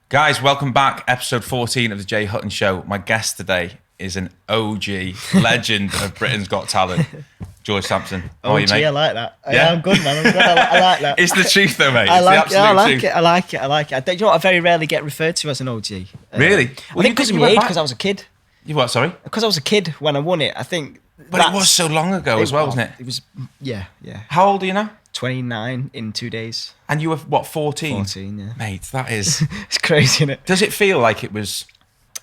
Guys, welcome back. Episode 14 of the Jay Hutton Show. My guest today is an OG legend of Britain's Got Talent, George Sampson. How are you, mate? I like that. Yeah? I'm good, man. I'm good. I like that. It's the truth, though, mate. I like it's the absolute truth. it. I like it. You know what? I very rarely get referred to as an OG. Really? I think because of my age, because I was a kid. You what, sorry? Because I was a kid when I won it, I think. But it was so long ago as well, wasn't it? It was, yeah. How old are you now? 29 in 2 days. And you were, what, 14? 14, yeah. Mate, that is... It's crazy, isn't it? Does it feel like it was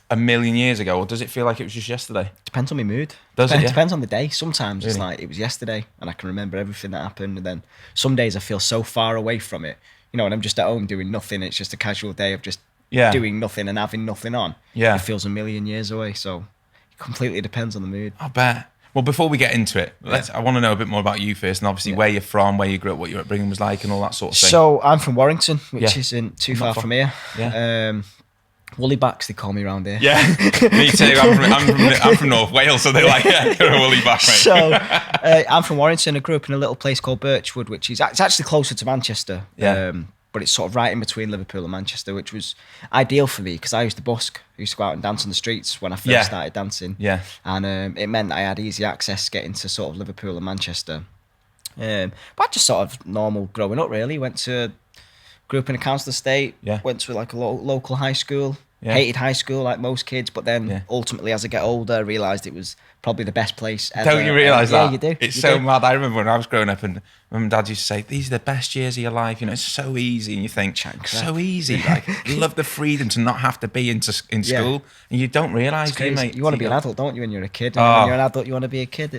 a million years ago, or does it feel like it was just yesterday? Depends on my mood. Does it? Yeah? Depends on the day. Sometimes Really? it's like it was yesterday and I can remember everything that happened. And then some days I feel so far away from it. You know, when I'm just at home doing nothing, it's just a casual day of just doing nothing and having nothing on. Yeah. It feels a million years away. So it completely depends on the mood. I bet. Well, before we get into it, I want to know a bit more about you first, and obviously where you're from, where you grew up, what your upbringing was like, and all that sort of thing. So I'm from Warrington, which isn't too far from here. Yeah. Woolly backs, they call me around here. Yeah, me too. I'm from North Wales, so they're like, yeah, you're a woolly back, mate. So I'm from Warrington. I grew up in a little place called Birchwood, which is it's actually closer to Manchester. Yeah. But it's sort of right in between Liverpool and Manchester, which was ideal for me because I used to busk. I used to go out and dance on the streets when I first started dancing. Yeah. And it meant I had easy access getting to sort of Liverpool and Manchester. But I just sort of normal growing up, really. Grew up in a council estate, went to like a local high school. Yeah. Hated high school like most kids, but then ultimately as I get older, I realised it was probably the best place ever. Don't you realise that? Yeah, you do. It's so mad. I remember when I was growing up and Mum and Dad used to say, these are the best years of your life. You know, it's so easy. And you think, so easy. Like, you love the freedom to not have to be in school. And you don't realise, do you, mate? You want to be an adult, don't you, when you're a kid? And when you're an adult, you want to be a kid.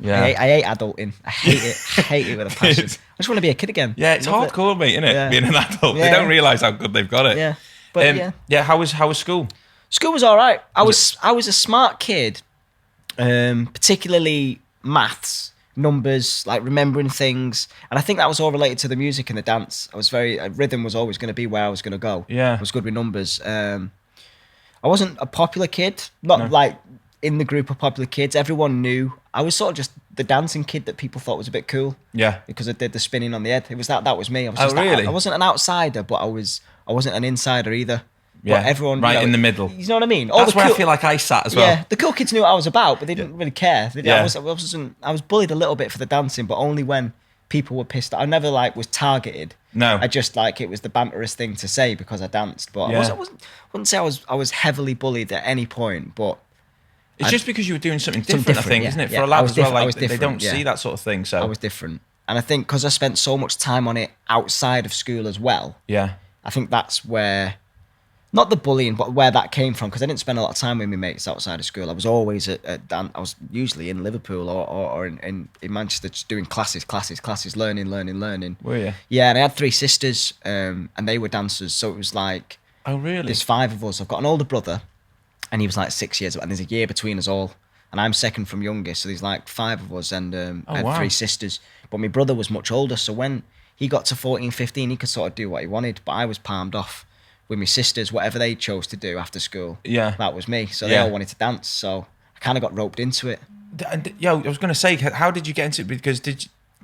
I hate adulting. I hate it. I hate it with a passion. I just want to be a kid again. Yeah, it's hardcore, mate, isn't it? Yeah. Being an adult. They don't realise how good they've got it. Yeah. But how was school? School was all right. I was a smart kid, particularly maths, numbers, like remembering things, and I think that was all related to the music and the dance. I was rhythm was always going to be where I was going to go. Yeah, I was good with numbers. I wasn't a popular kid, like in the group of popular kids. Everyone knew I was sort of just the dancing kid that people thought was a bit cool. Yeah, because I did the spinning on the head. It was that was me. I was really? I wasn't an outsider, but I wasn't an insider either. Yeah, but everyone in the middle. You know what I mean? That's where I feel like I sat as well. Yeah, the cool kids knew what I was about, but they didn't really care. I was bullied a little bit for the dancing, but only when people were pissed. I never was targeted. No, I just it was the banterous thing to say because I danced. But I wouldn't say I was heavily bullied at any point. But it's just because you were doing something different, I think, isn't it? For a lad as well, they don't see that sort of thing. So I was different, and I think because I spent so much time on it outside of school as well. Yeah. I think that's where, not the bullying, but where that came from, because I didn't spend a lot of time with my mates outside of school. I was always I was usually in Liverpool or in Manchester just doing classes, learning. Were you? Yeah, and I had 3 sisters, and they were dancers, so it was like... Oh, really? There's 5 of us. I've got an older brother, and he was like 6 years, and there's a year between us all, and I'm second from youngest, so there's like 5 of us, and I had 3 sisters, but my brother was much older, so when he got to 14, 15, he could sort of do what he wanted, but I was palmed off with my sisters, whatever they chose to do after school. Yeah. That was me. So they all wanted to dance, so I kind of got roped into it. I was going to say, how did you get into it? Because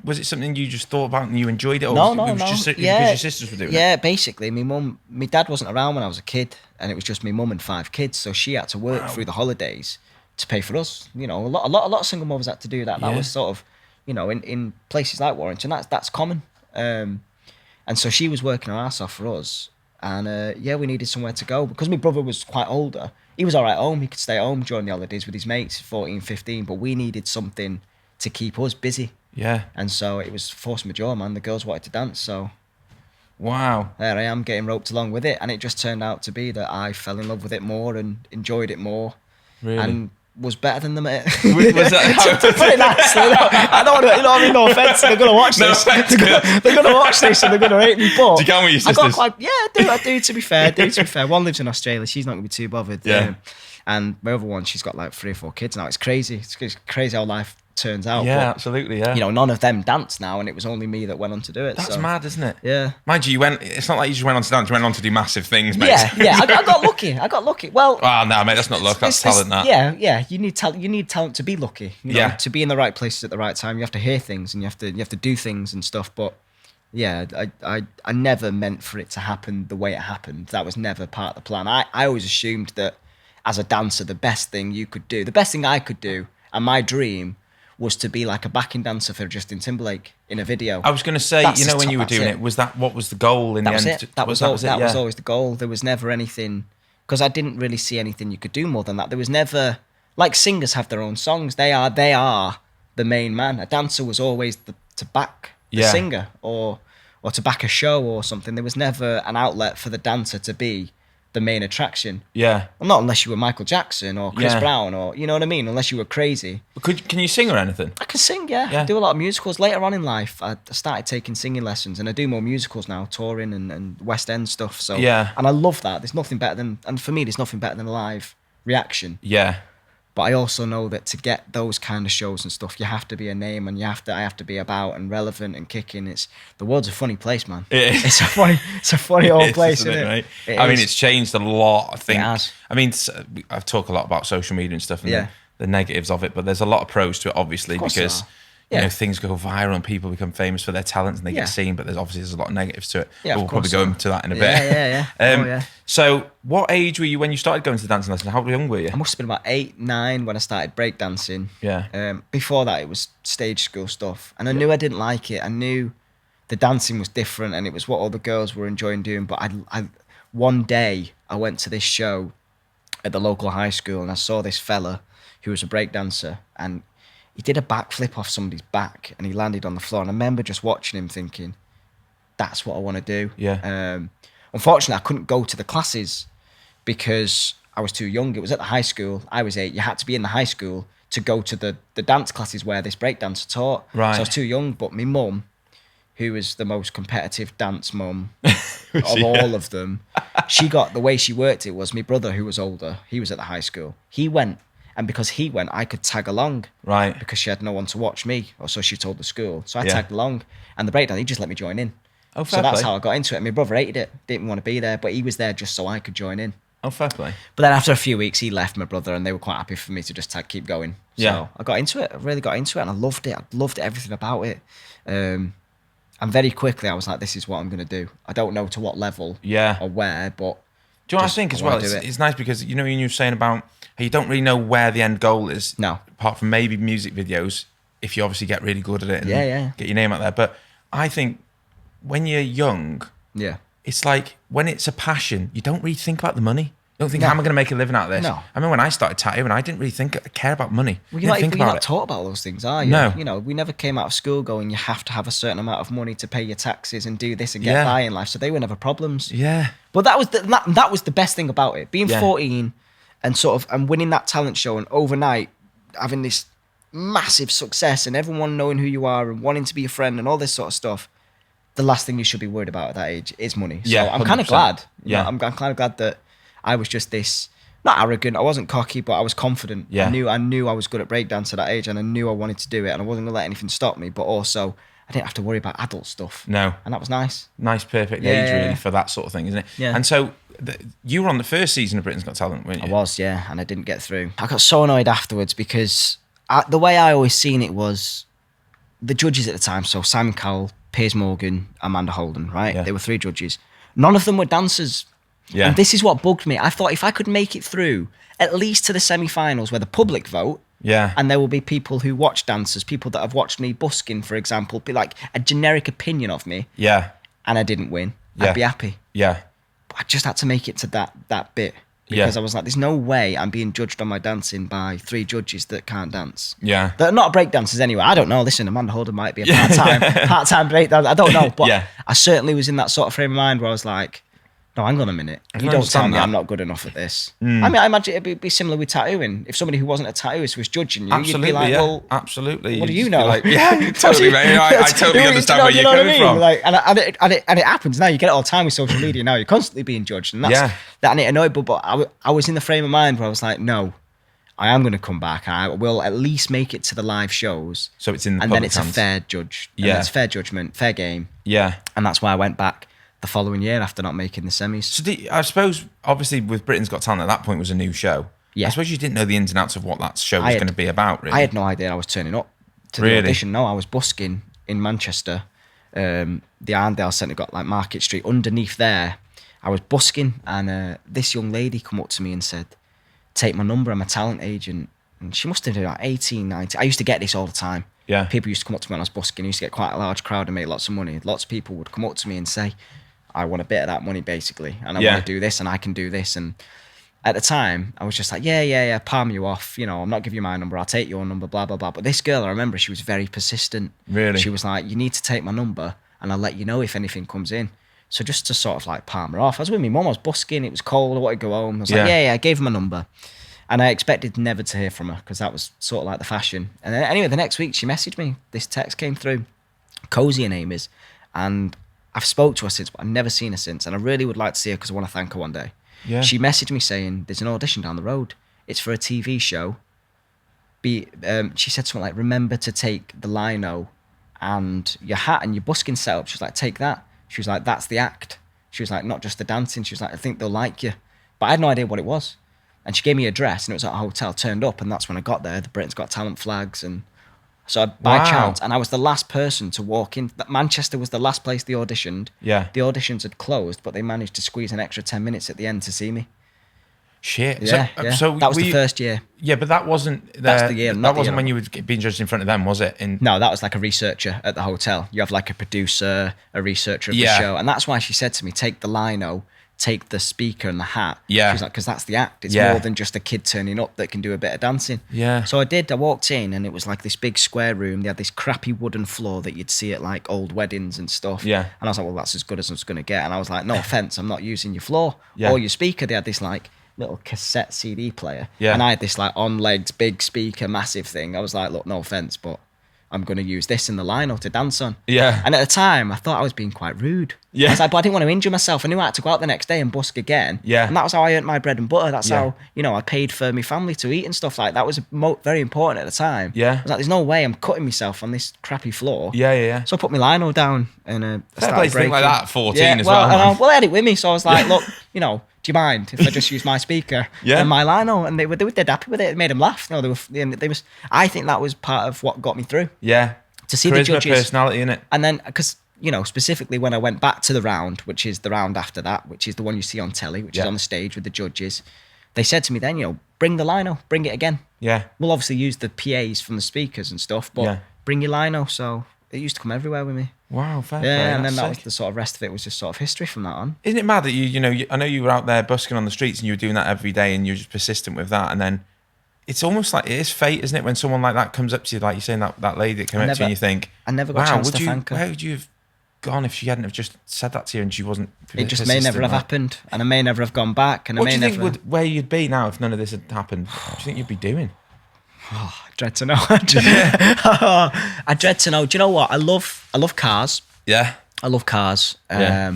was it something you just thought about and you enjoyed it? Or No. It was just because your sisters were doing it? Yeah, basically, my dad wasn't around when I was a kid, and it was just my mum and 5 kids, so she had to work through the holidays to pay for us. You know, a lot of single mothers had to do that. That was sort of, you know, in places like Warrington, that's common. And so she was working her ass off for us. And we needed somewhere to go. Because my brother was quite older, he was all right at home. He could stay at home during the holidays with his mates, 14, 15. But we needed something to keep us busy. Yeah. And so it was force majeure, man. The girls wanted to dance, so... Wow. There I am, getting roped along with it. And it just turned out to be that I fell in love with it more and enjoyed it more. Really? And was better than them. Was that to put it nicely, I don't want to, you know what I mean? No offence, they're going to watch this. They're going to watch this and they're going to hate me. But do you get on with your sisters? I do, to be fair. One lives in Australia, she's not going to be too bothered. Yeah. And my other one, she's got like 3 or 4 kids now. It's crazy. It's crazy how life turns out. Yeah, but, absolutely, yeah. You know, none of them dance now, and it was only me that went on to do it. That's mad, isn't it? Yeah. Mind you, it's not like you just went on to dance, you went on to do massive things, mate. Yeah. I got lucky. Well... Oh, no, mate, that's not luck, that's talent, that. Yeah. You need talent to be lucky. You know, to be in the right places at the right time. You have to hear things, and you have to do things and stuff, but I never meant for it to happen the way it happened. That was never part of the plan. I always assumed that as a dancer, the best thing I could do, and my dream was to be like a backing dancer for Justin Timberlake in a video. I was going to say, when you were doing it, was that what was the goal in the end? That was always the goal. There was never anything, because I didn't really see anything you could do more than that. There was never, like singers have their own songs. They are the main man. A dancer was always to back the singer or to back a show or something. There was never an outlet for the dancer to be the main attraction. Yeah. Well, not unless you were Michael Jackson or Chris Brown or, you know what I mean? Unless you were crazy. Can you sing or anything? I can sing, yeah. I do a lot of musicals. Later on in life, I started taking singing lessons, and I do more musicals now, touring and West End stuff. So and I love that. There's nothing better than, and for me, there's nothing better than a live reaction. Yeah. But I also know that to get those kind of shows and stuff, you have to be a name, and I have to be about and relevant and kicking. The world's a funny place, man. It is. It's a funny old place, isn't it? Right? I mean, it's changed a lot, I think. It has. I mean, I've talked a lot about social media and stuff and the negatives of it, but there's a lot of pros to it, obviously, because things go viral and people become famous for their talents and they get seen, but there's a lot of negatives to it. Yeah, but we'll probably go into that in a bit. Yeah. So what age were you when you started going to the dancing lesson? How young were you? I must have been about 8, 9 when I started breakdancing. Yeah. Before that, it was stage school stuff. And I knew I didn't like it. I knew the dancing was different and it was what all the girls were enjoying doing. But one day, I went to this show at the local high school and I saw this fella who was a breakdancer, and he did a backflip off somebody's back and he landed on the floor. And I remember just watching him thinking, that's what I want to do. Yeah. Unfortunately, I couldn't go to the classes because I was too young. It was at the high school. I was 8. You had to be in the high school to go to the dance classes where this breakdancer taught. Right. So I was too young. But my mum, who was the most competitive dance mum of all of them, the way she worked it was my brother, who was older, he was at the high school. He went. And because he went, I could tag along. Right. Because she had no one to watch me, or so she told the school. So I tagged along. And the breakdown, he just let me join in. Oh, fair So that's play. how I got into it. And my brother hated it, didn't want to be there, but he was there just so I could join in. Oh, fair play. But then after a few weeks, he left, my brother, and they were quite happy for me to just keep going. So I got into it. I really got into it, and I loved it. I loved everything about it. And very quickly, I was like, this is what I'm going to do. I don't know to what level or where, but... Do you know what I think as well? It's nice because, when you were saying about how you don't really know where the end goal is. No. Apart from maybe music videos, if you obviously get really good at it and get your name out there. But I think when you're young, it's like when it's a passion, you don't really think about the money. You don't think, how am I going to make a living out of this? No. I mean, when I started tattooing, I didn't really care about money. Well, you're not taught about those things, are you? No. We never came out of school going, you have to have a certain amount of money to pay your taxes and do this and get by in life. So they were never problems. Yeah. But that was the best thing about it. Being 14 and winning that talent show and overnight having this massive success and everyone knowing who you are and wanting to be your friend and all this sort of stuff. The last thing you should be worried about at that age is money. So I'm kind of glad. I'm kind of glad that I was just this, not arrogant, I wasn't cocky, but I was confident. Yeah. I knew I was good at breakdance at that age, and I knew I wanted to do it, and I wasn't going to let anything stop me, but also I didn't have to worry about adult stuff. No. And that was nice. Nice, perfect age, really, for that sort of thing, isn't it? Yeah. And so you were on the first season of Britain's Got Talent, weren't you? I was, and I didn't get through. I got so annoyed afterwards because the way I always seen it was the judges at the time, so Simon Cowell, Piers Morgan, Amanda Holden, right? Yeah. They were 3 judges. None of them were dancers. Yeah. And this is what bugged me. I thought if I could make it through at least to the semi-finals where the public vote, and there will be people who watch dancers, people that have watched me busking, for example, be like a generic opinion of me, and I didn't win, I'd be happy. Yeah. But I just had to make it to that bit because I was like, there's no way I'm being judged on my dancing by 3 judges that can't dance. Yeah. They're not break dancers anyway. I don't know. Listen, Amanda Holden might be a part-time break dancer. I don't know. But I certainly was in that sort of frame of mind where I was like, no, hang on a minute. You don't tell me I'm not good enough at this. I mean, I imagine it'd be similar with tattooing. If somebody who wasn't a tattooist was judging you, you'd be like, well, absolutely. What do you know? Like, totally, mate. I totally understand where you're coming from. Like, and it happens now. You get it all the time with social media now. You're constantly being judged. And that and it annoyed me. But I was in the frame of mind where I was like, no, I am going to come back. I will at least make it to the live shows. So it's in the and public then it's hands. A fair judge. And it's fair judgment, fair game. Yeah. And that's why I went back the following year after not making the semis. So I suppose, obviously, with Britain's Got Talent at that point was a new show. Yeah. I suppose you didn't know the ins and outs of what that show was going to be about, really. I had no idea I was turning up to the audition. No, I was busking in Manchester the Arndale Centre got like Market Street. Underneath there, I was busking, and this young lady come up to me and said, take my number, I'm a talent agent. And she must have been like 18, 19. I used to get this all the time. Yeah. People used to come up to me when I was busking. I used to get quite a large crowd and make lots of money. Lots of people would come up to me and say, I want a bit of that money, basically. And I want to do this, and I can do this. And at the time, I was just like, yeah, palm you off. You know, I'm not giving you my number. I'll take your number, blah, blah, blah. But this girl, I remember, she was very persistent. Really? She was like, you need to take my number, and I'll let you know if anything comes in. So just to sort of like palm her off. I was with my mum, I was busking, it was cold, I wanted to go home. I was like, yeah, I gave her my number. And I expected never to hear from her because that was sort of like the fashion. And then anyway, the next week she messaged me. This text came through. Cozy, her name is. And I've spoke to her since, but I've never seen her since. And I really would like to see her because I want to thank her one day. Yeah. She messaged me saying, there's an audition down the road. It's for a TV show. She said something like, remember to take the lino and your hat and your busking setup. She was like, take that. She was like, that's the act. She was like, not just the dancing. She was like, I think they'll like you. But I had no idea what it was. And she gave me a address, and it was at a hotel. Turned up, and that's when I got there. The Britain's Got Talent flags, and so by chance, and I was the last person to walk in. Manchester was the last place they auditioned. Yeah, the auditions had closed, but they managed to squeeze an extra 10 minutes at the end to see me. Shit. Yeah, so that was the first year. Yeah, but that wasn't. That's the year. That wasn't when you were being judged in front of them, was it? No, that was like a researcher at the hotel. You have like a producer, a researcher of the show, and that's why she said to me, "Take the lino, take the speaker and the hat." Yeah. She's like, because that's the act. It's more than just a kid turning up that can do a bit of dancing. Yeah. So I did. I walked in, and it was like this big square room. They had this crappy wooden floor that you'd see at like old weddings and stuff. Yeah. And I was like, well, that's as good as I'm going to get. And I was like, no offense, I'm not using your floor or your speaker. They had this like little cassette CD player. Yeah. And I had this like on legs, big speaker, massive thing. I was like, look, no offense, but I'm going to use this in the lino to dance on. Yeah. And at the time, I thought I was being quite rude. Yeah. I was like, but I didn't want to injure myself. I knew I had to go out the next day and busk again. Yeah. And that was how I earned my bread and butter. That's how, you know, I paid for my family to eat and stuff like that. That was very important at the time. Yeah. I was like, there's no way I'm cutting myself on this crappy floor. Yeah. So I put my lino down and I started breaking. Like that at 14 as well. Well, I had it with me. So I was like, look, you know, do you mind if I just use my speaker and my lino? And they were dead happy with it. It made them laugh. You know, I think that was part of what got me through. Yeah. To see charisma, the judges, personality in it, and then because you know specifically when I went back to the round, which is the round after that, which is the one you see on telly, which is on the stage with the judges, they said to me then, you know, bring the lino, bring it again. Yeah, we'll obviously use the PAs from the speakers and stuff, but bring your lino. So it used to come everywhere with me. Wow, fair play. And then that was the sort of rest of it was just sort of history from that on. Isn't it mad that you know, I know you were out there busking on the streets and you were doing that every day and you're just persistent with that, and then it's almost like it is fate, isn't it? When someone like that comes up to you, like you're saying that lady that came up to you and you think, I never got a chance to thank her. Where would you have gone if she hadn't have just said that to you and she wasn't? It just may never have happened, and I may never have gone back. And what do you think where you'd be now if none of this had happened? What do you think you'd be doing? Oh, I dread to know. I dread to know. Do you know what? I love cars. Yeah. I love cars. I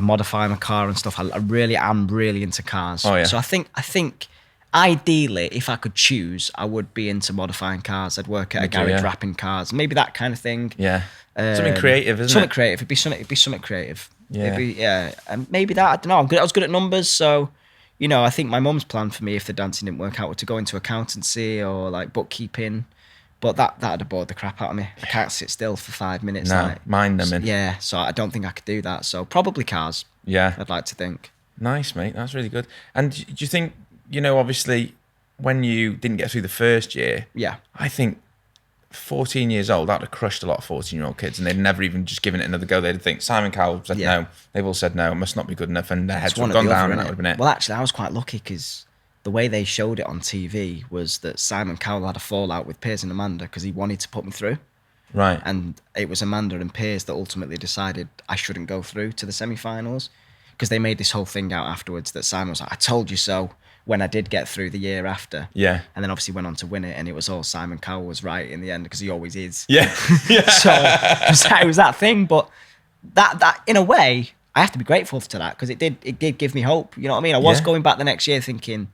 modify my car and stuff. I really am really into cars. Oh, yeah. So I think ideally, if I could choose, I would be into modifying cars. I'd work at a garage wrapping cars, maybe that kind of thing. Yeah, something creative, isn't it? Something creative. It'd be something creative. Yeah, and maybe that. I don't know. I was good at numbers, so you know, I think my mum's plan for me, if the dancing didn't work out, was to go into accountancy or like bookkeeping. But that'd have bored the crap out of me. I can't sit still for 5 minutes. No, mind them in. Yeah, so I don't think I could do that. So probably cars. Yeah, I'd like to think. Nice, mate. That's really good. And do you think? You know, obviously, when you didn't get through the first year, I think 14 years old, that would have crushed a lot of 14-year-old kids, and they'd never even just given it another go. They'd think Simon Cowell said no. They've all said no. It must not be good enough, and their heads would have gone down, and that would have been it. Well, actually, I was quite lucky because the way they showed it on TV was that Simon Cowell had a fallout with Piers and Amanda because he wanted to put me through. Right. And it was Amanda and Piers that ultimately decided I shouldn't go through to the semi-finals because they made this whole thing out afterwards that Simon was like, I told you so. When I did get through the year after. Yeah. And then obviously went on to win it, and it was all Simon Cowell was right in the end because he always is. Yeah. So it was that thing, but that in a way, I have to be grateful to that because it did give me hope. You know what I mean? I was going back the next year thinking,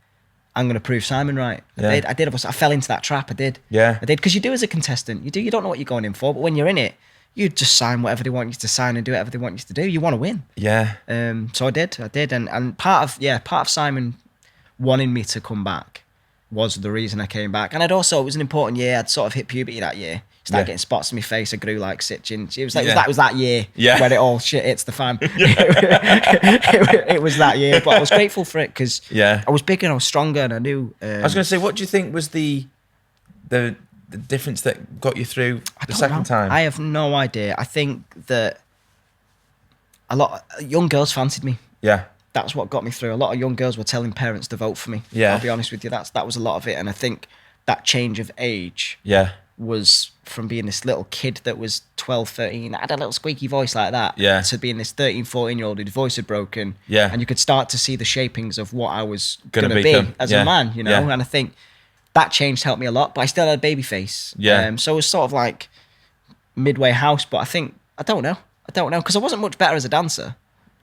I'm going to prove Simon right. I did. I fell into that trap. I did. Yeah. I did because you do as a contestant. You don't know what you're going in for, but when you're in it, you just sign whatever they want you to sign and do whatever they want you to do. You want to win. Yeah. So I did, and part of Simon wanting me to come back was the reason I came back. And it was an important year. I'd sort of hit puberty that year. Started getting spots on my face. I grew like 6 inches. It was like it was that year when it all shit hits the fan. It was that year, but I was grateful for it because I was bigger and I was stronger, and I knew. I was going to say, what do you think was the difference that got you through the second time? I have no idea. I think that a lot of young girls fancied me. Yeah. That's what got me through. A lot of young girls were telling parents to vote for me. Yeah. I'll be honest with you. That was a lot of it. And I think that change of age was from being this little kid that was 12, 13, had a little squeaky voice like that, to being this 13, 14-year-old whose voice had broken. Yeah. And you could start to see the shapings of what I was going to be as a man, you know? Yeah. And I think that change helped me a lot, but I still had a baby face. Yeah. So it was sort of like midway house, but I don't know, because I wasn't much better as a dancer.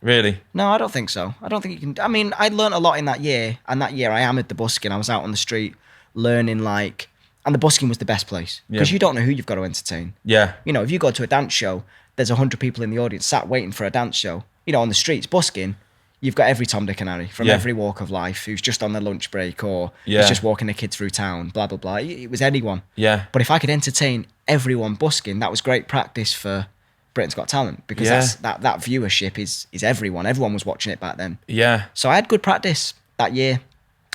Really? No, I don't think so. I don't think you can. I mean, I learned a lot in that year, and that year I hammered the busking. I was out on the street learning, like, and the busking was the best place because you don't know who you've got to entertain. Yeah. You know, if you go to a dance show, there's 100 people in the audience sat waiting for a dance show. You know, on the streets, busking, you've got every Tom, Dick and Harry from every walk of life who's just on their lunch break or is just walking their kids through town, blah, blah, blah. It was anyone. Yeah. But if I could entertain everyone busking, that was great practice for Britain's Got Talent because that viewership is everyone. Everyone was watching it back then. Yeah. So I had good practice that year.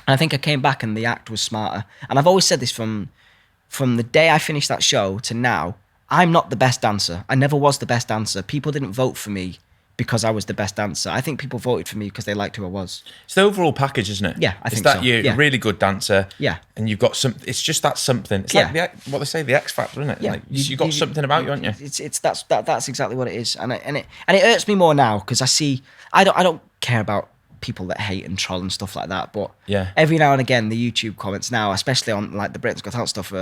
And I think I came back and the act was smarter. And I've always said this from the day I finished that show to now, I'm not the best dancer. I never was the best dancer. People didn't vote for me because I was the best dancer. I think people voted for me because they liked who I was. It's the overall package, isn't it? Yeah, I think so. It's that you're a really good dancer. Yeah. And you've got some, it's just that something. It's like what they say, the X factor, isn't it? Yeah. Like you've got something about you, haven't you? That's exactly what it is. And it hurts me more now because I don't care about people that hate and troll and stuff like that. But every now and again, the YouTube comments now, especially on like the Britain's Got Talent stuff,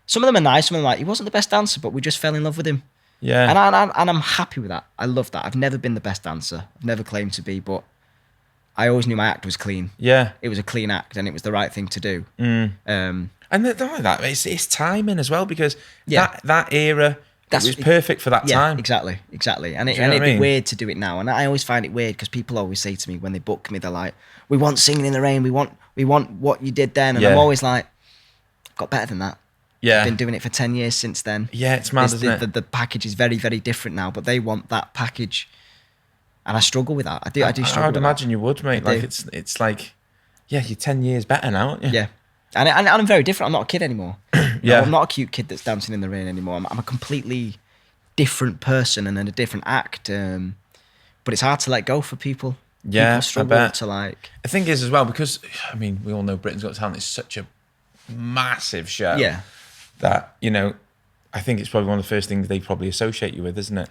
some of them are nice. Some of them are like, he wasn't the best dancer, but we just fell in love with him. Yeah. And I'm happy with that. I love that. I've never been the best dancer. I've never claimed to be, but I always knew my act was clean. Yeah. It was a clean act and it was the right thing to do. And not only that, it's timing as well because that era, it was perfect for that time. Exactly. And it'd be weird to do it now. And I always find it weird because people always say to me when they book me, they're like, we want Singing in the Rain. We want what you did then. And I'm always like, I've got better than that. Yeah. I've been doing it for 10 years since then. Yeah, it's mad, isn't it? The package is very, very different now, but they want that package. And I struggle with that. I do struggle. I would imagine you would, mate. Like it's like, you're 10 years better now, aren't you? Yeah. And I'm very different. I'm not a kid anymore. I'm not a cute kid that's dancing in the rain anymore. I'm a completely different person and in a different act. But it's hard to let go for people. Yeah, people struggle to like. The thing is as well, because, I mean, we all know Britain's Got Talent is such a massive show. Yeah. That, I think it's probably one of the first things they probably associate you with, isn't it?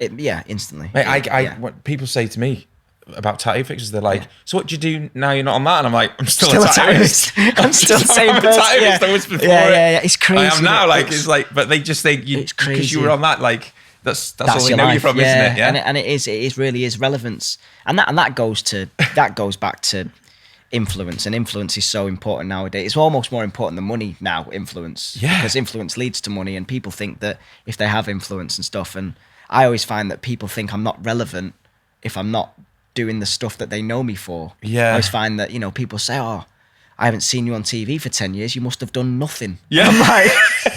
Instantly. Mate, what people say to me about tattoo fixes, they're like, so what do you do now you're not on that? And I'm like, I'm still a tattooist. I'm still the same person. I was before it's crazy. I am now, it's like, but they just think because you were on that, like, that's all they know you from, isn't it? Yeah. And it really is relevance. And that goes back to influence, and influence is so important nowadays. It's almost more important than money now, influence. Yeah. Because influence leads to money, and people think that if they have influence and stuff, and I always find that people think I'm not relevant if I'm not doing the stuff that they know me for. Yeah. I always find that, people say, oh, I haven't seen you on TV for 10 years. You must have done nothing. Yeah. I'm like,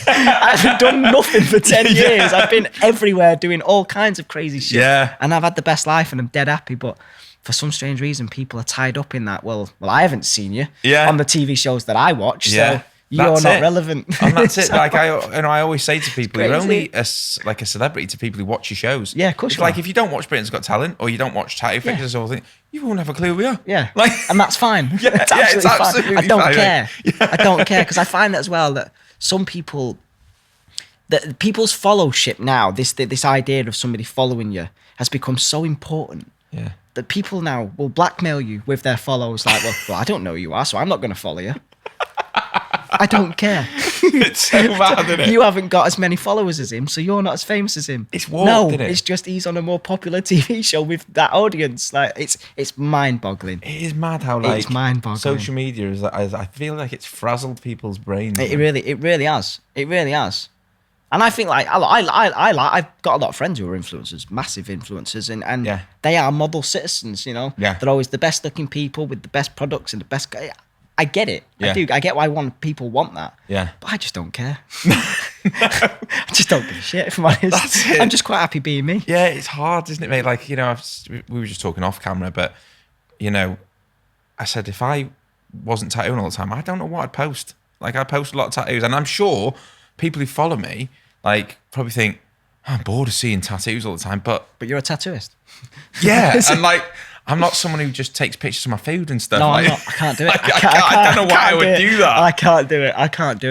I haven't done nothing for 10 years. I've been everywhere doing all kinds of crazy shit. Yeah. And I've had the best life and I'm dead happy, but for some strange reason, people are tied up in that. Well, I haven't seen you on the TV shows that I watch, so you're not relevant. And that's it. Like I always say to people, you're only a celebrity to people who watch your shows. Yeah, of course. Like if you don't watch Britain's Got Talent or you don't watch Tattoo Fixers or thing, you won't have a clue who we are. Yeah, and that's fine. It's absolutely fine. I don't care. I don't care because I find that as well that some people, that people's followship now, this idea of somebody following you has become so important. Yeah. That people now will blackmail you with their followers like, well, I don't know who you are, so I'm not going to follow you. I don't care. It's so bad, isn't it? You haven't got as many followers as him, so you're not as famous as him. It's warped, isn't it? It's just he's on a more popular TV show with that audience. Like it's mind-boggling. It is mad how it's mind-boggling. Social media is. I feel like it's frazzled people's brains. It really has. It really has. And I think I've got a lot of friends who are influencers, massive influencers, and they are model citizens, Yeah. They're always the best looking people with the best products and the best. I get it. Yeah. I do. I get why people want that. Yeah. But I just don't care. I just don't give a shit, if I'm honest. That's it. I'm just quite happy being me. Yeah, it's hard, isn't it, mate? Like, we were just talking off camera, but, I said if I wasn't tattooing all the time, I don't know what I'd post. Like, I post a lot of tattoos, and I'm sure people who follow me, like, probably think, I'm bored of seeing tattoos all the time, but you're a tattooist. Yeah, and like, I'm not someone who just takes pictures of my food and stuff. No, like, I'm not. I can't do it. Like, I don't know why I would do that. I can't do it.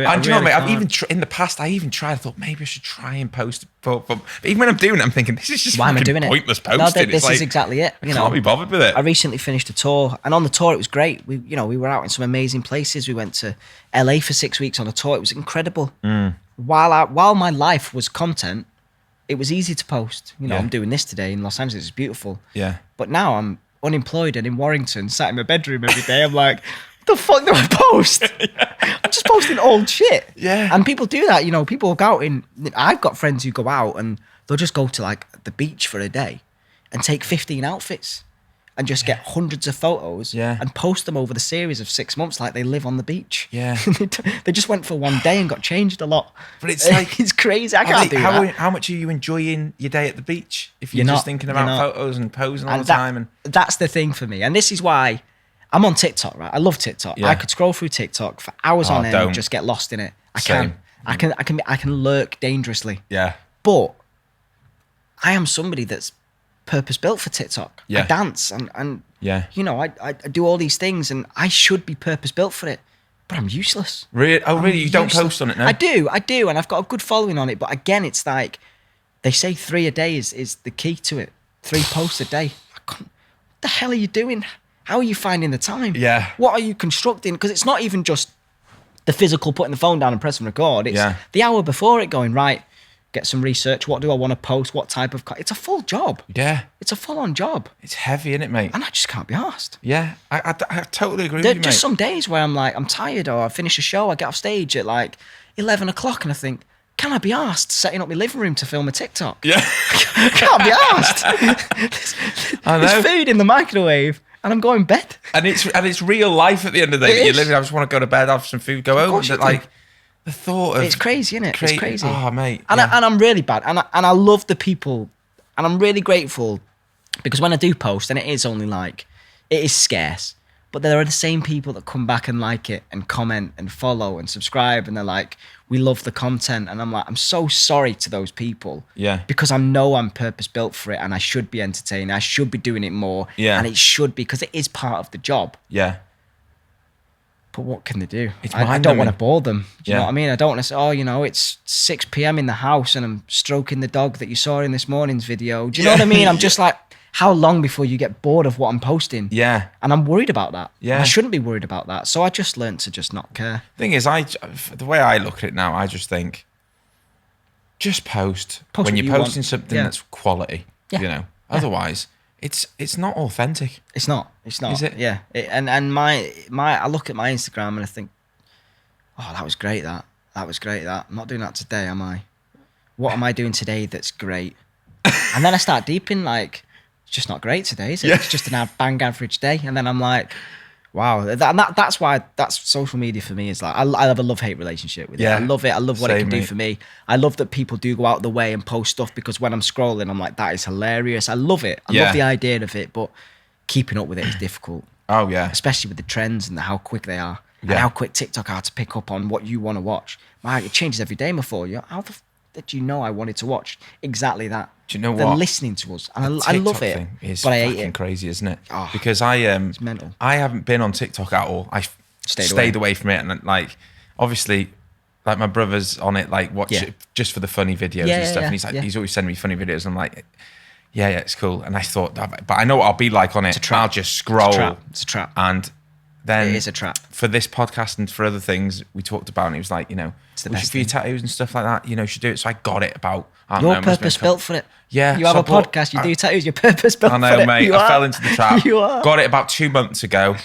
And do you know what, mate? I've even in the past, I even tried. I thought maybe I should try and post. But even when I'm doing it, I'm thinking this is just why am I doing pointless it? posting. No, this is exactly it. I can't be bothered with it. I recently finished a tour, and on the tour it was great. We were out in some amazing places. We went to LA for 6 weeks on a tour. It was incredible. While my life was content, it was easy to post. I'm doing this today in Los Angeles. It's beautiful. Yeah. But now I'm unemployed and in Warrington, sat in my bedroom every day. I'm like, what the fuck do I post? I'm just posting old shit. Yeah. And people do that. People go out I've got friends who go out and they'll just go to like the beach for a day and take 15 outfits and just get hundreds of photos and post them over the series of 6 months like they live on the beach. Yeah. They just went for one day and got changed a lot. But it's like... it's crazy. I can't do that. How much are you enjoying your day at the beach if you're You're just not, thinking about you're not. photos and posing all And the time? And that's the thing for me. And this is why I'm on TikTok, right? I love TikTok. Yeah. I could scroll through TikTok for hours on end don't. and just get lost in it. I Same. can. I can lurk dangerously. yeah. But I am somebody that's purpose built for TikTok. Yeah. I dance and Yeah. I do all these things and I should be purpose built for it, but I'm useless. Really? Oh, really? You don't Useless. post on it now? I do, and I've got a good following on it. But again, it's like they say 3 a day is the key to it. 3 posts a day. What the hell are you doing? How are you finding the time? Yeah. What are you constructing? Because it's not even just the physical putting the phone down and pressing record. It's the hour before it going, right, get some research. What do I want to post? What type of... It's a full job. Yeah. It's a full-on job. It's heavy, isn't it, mate? And I just can't be arsed. Yeah. I totally agree There with are you, just mate. some days where I'm like, I'm tired, or I finish a show, I get off stage at like 11 o'clock and I think, can I be arsed setting up my living room to film a TikTok? Yeah. I can't be arsed. I know. There's food in the microwave and I'm going bed. And it's real life at the end of the day It that you're is. living. I just want to go to bed, have some food, go home. course you But do. the thought of... It's crazy, isn't it? It's crazy. Oh, mate. And, yeah. and I'm really bad. And I love the people. And I'm really grateful because when I do post, and it is only like, it is scarce, but there are the same people that come back and like it and comment and follow and subscribe. And they're like, we love the content. And I'm like, I'm so sorry to those people. Yeah. Because I know I'm purpose built for it and I should be entertaining. I should be doing it more. Yeah. And it should be because it is part of the job. Yeah. But what can they do? It's I don't mind-numbing. want to bore them. Do you know Yeah. what I mean? I don't want to say, oh, it's 6 p.m. in the house and I'm stroking the dog that you saw in this morning's video. Do you know what I mean? I'm just like, how long before you get bored of what I'm posting? Yeah. And I'm worried about that. Yeah. I shouldn't be worried about that. So I just learned to just not care. Thing is, the way I look at it now, I just think, just post Post when what you're you posting want. something Yeah. that's quality. Yeah. Otherwise, it's not authentic. It's not. It's not. Is it? Yeah. And my I look at my Instagram and I think, oh, that was great. That was great. I'm not doing that today, am I? What am I doing today that's great? And then I start deeping like, it's just not great today, is it? Yeah. It's just an bang average day. And then I'm like, wow. That's why that's social media for me is like, I have a love-hate relationship with it. Yeah. I love it. I love what it Same, can do mate. for me. I love that people do go out of the way and post stuff because when I'm scrolling, I'm like, that is hilarious. I love it. I Yeah. love the idea of it, but keeping up with it is difficult, Oh yeah. especially with the trends and how quick they are and Yeah. how quick TikTok are to pick up on what you want to watch. It changes every day before you. How the did you know I wanted to watch exactly that? Do you know They're what? listening to us, and The I love TikTok it. thing is but I hate fucking it. crazy, isn't it? Oh, Because it's mental. I haven't been on TikTok at all. I Stayed away from it, and like obviously, like my brother's on it, like watch Yeah. it just for the funny videos Yeah, and stuff. yeah, And he's like, yeah. he's always sending me funny videos. I'm like, yeah, it's cool. And I thought, but I know what I'll be like on it. a trap. I'll just scroll. It's a trap. And then It is a trap. for this podcast and for other things we talked about. And he was like, It's the we should best for your thing. tattoos and stuff like that. You should do it. So I got it about. I don't You're know, it must have been purpose built for it. Yeah, You have so a I bought- podcast. You do tattoos. You're purpose built I for know, it. mate. You I are. fell into the trap. You are. Got it about 2 months ago.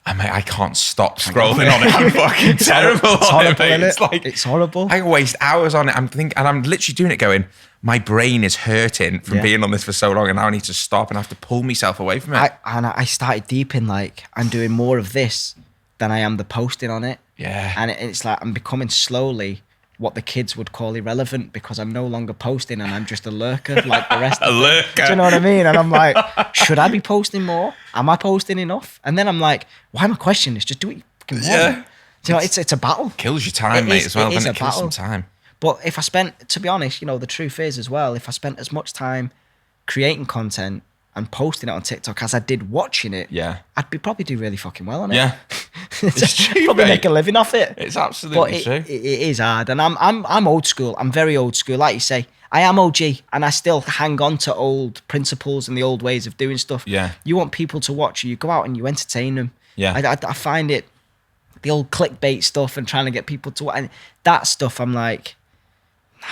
And mate, I can't stop scrolling on it. I'm fucking terrible It's on it, horrible, mate. innit? It's like It's horrible. I can waste hours on it. And I'm literally doing it going, my brain is hurting from Yeah. being on this for so long, and now I need to stop and I have to pull myself away from it. I started deep in like I'm doing more of this than I am the posting on it. Yeah. And it's like I'm becoming slowly what the kids would call irrelevant because I'm no longer posting and I'm just a lurker like the rest of them. lurker. Do you know what I mean? And I'm like, should I be posting more? Am I posting enough? And then I'm like, why am I questioning this? Just do what you fucking want. Yeah. Do you know, it's a battle. Kills your time, mate, as well. It kills some time. But if I spent, to be honest, the truth is as well, if I spent as much time creating content and posting it on TikTok as I did watching it, I'd probably do really fucking well on it. Yeah. It's true, probably mate. make a living off it. It's absolutely true. It is hard, and I'm old school. I'm very old school, like you say. I am OG, and I still hang on to old principles and the old ways of doing stuff. Yeah. You want people to watch you. You go out and you entertain them. Yeah. I find it the old clickbait stuff and trying to get people to watch, and that stuff. I'm like,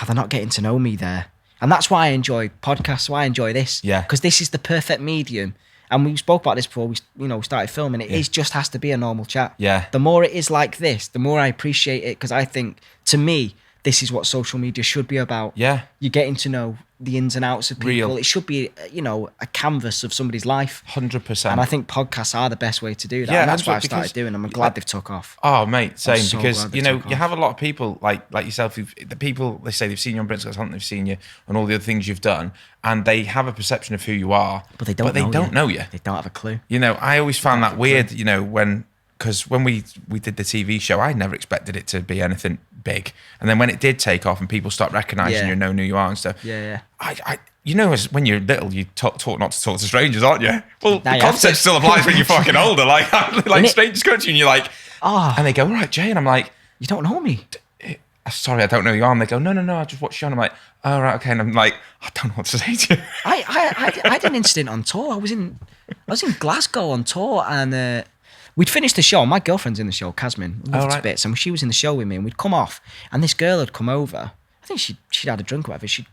they're not getting to know me there. And that's why I enjoy podcasts, why I enjoy this. Yeah. Because this is the perfect medium. And we spoke about this before we started filming. It just has to be a normal chat. Yeah. The more it is like this, the more I appreciate it. Because I think, to me, this is what social media should be about. Yeah. You're getting to know the ins and outs of people. Real. It should be, a canvas of somebody's life. 100%. And I think podcasts are the best way to do that. Yeah, and that's what I 100%, started doing. I'm glad they've took off. Oh, mate, same. so Because, glad they you took have off. a lot of people like yourself, the people, they say they've seen you on Britain's Got Talent, they've seen you on all the other things you've done, and they have a perception of who you are, But they don't know you. They don't have a clue. I always found that weird, because when we did the TV show, I never expected it to be anything big. And then when it did take off and people start recognising you and knowing who you are and stuff, as when you're little, you taught not to talk to strangers, aren't you? Well, Now the you have concept to. still applies when you're fucking older. Like strangers come to you and you're like, and they go, all right, Jay. And I'm like, You don't know me. sorry, I don't know who you are. And they go, no, I just watched you on. I'm like, oh, right, okay. And I'm like, I don't know what to say to you. I had an incident on tour. I was in Glasgow on tour, and we'd finished the show. My girlfriend's in the show, Casmin, loved to bits, and she was in the show with me. And we'd come off, and this girl had come over. I think she'd had a drink or whatever. She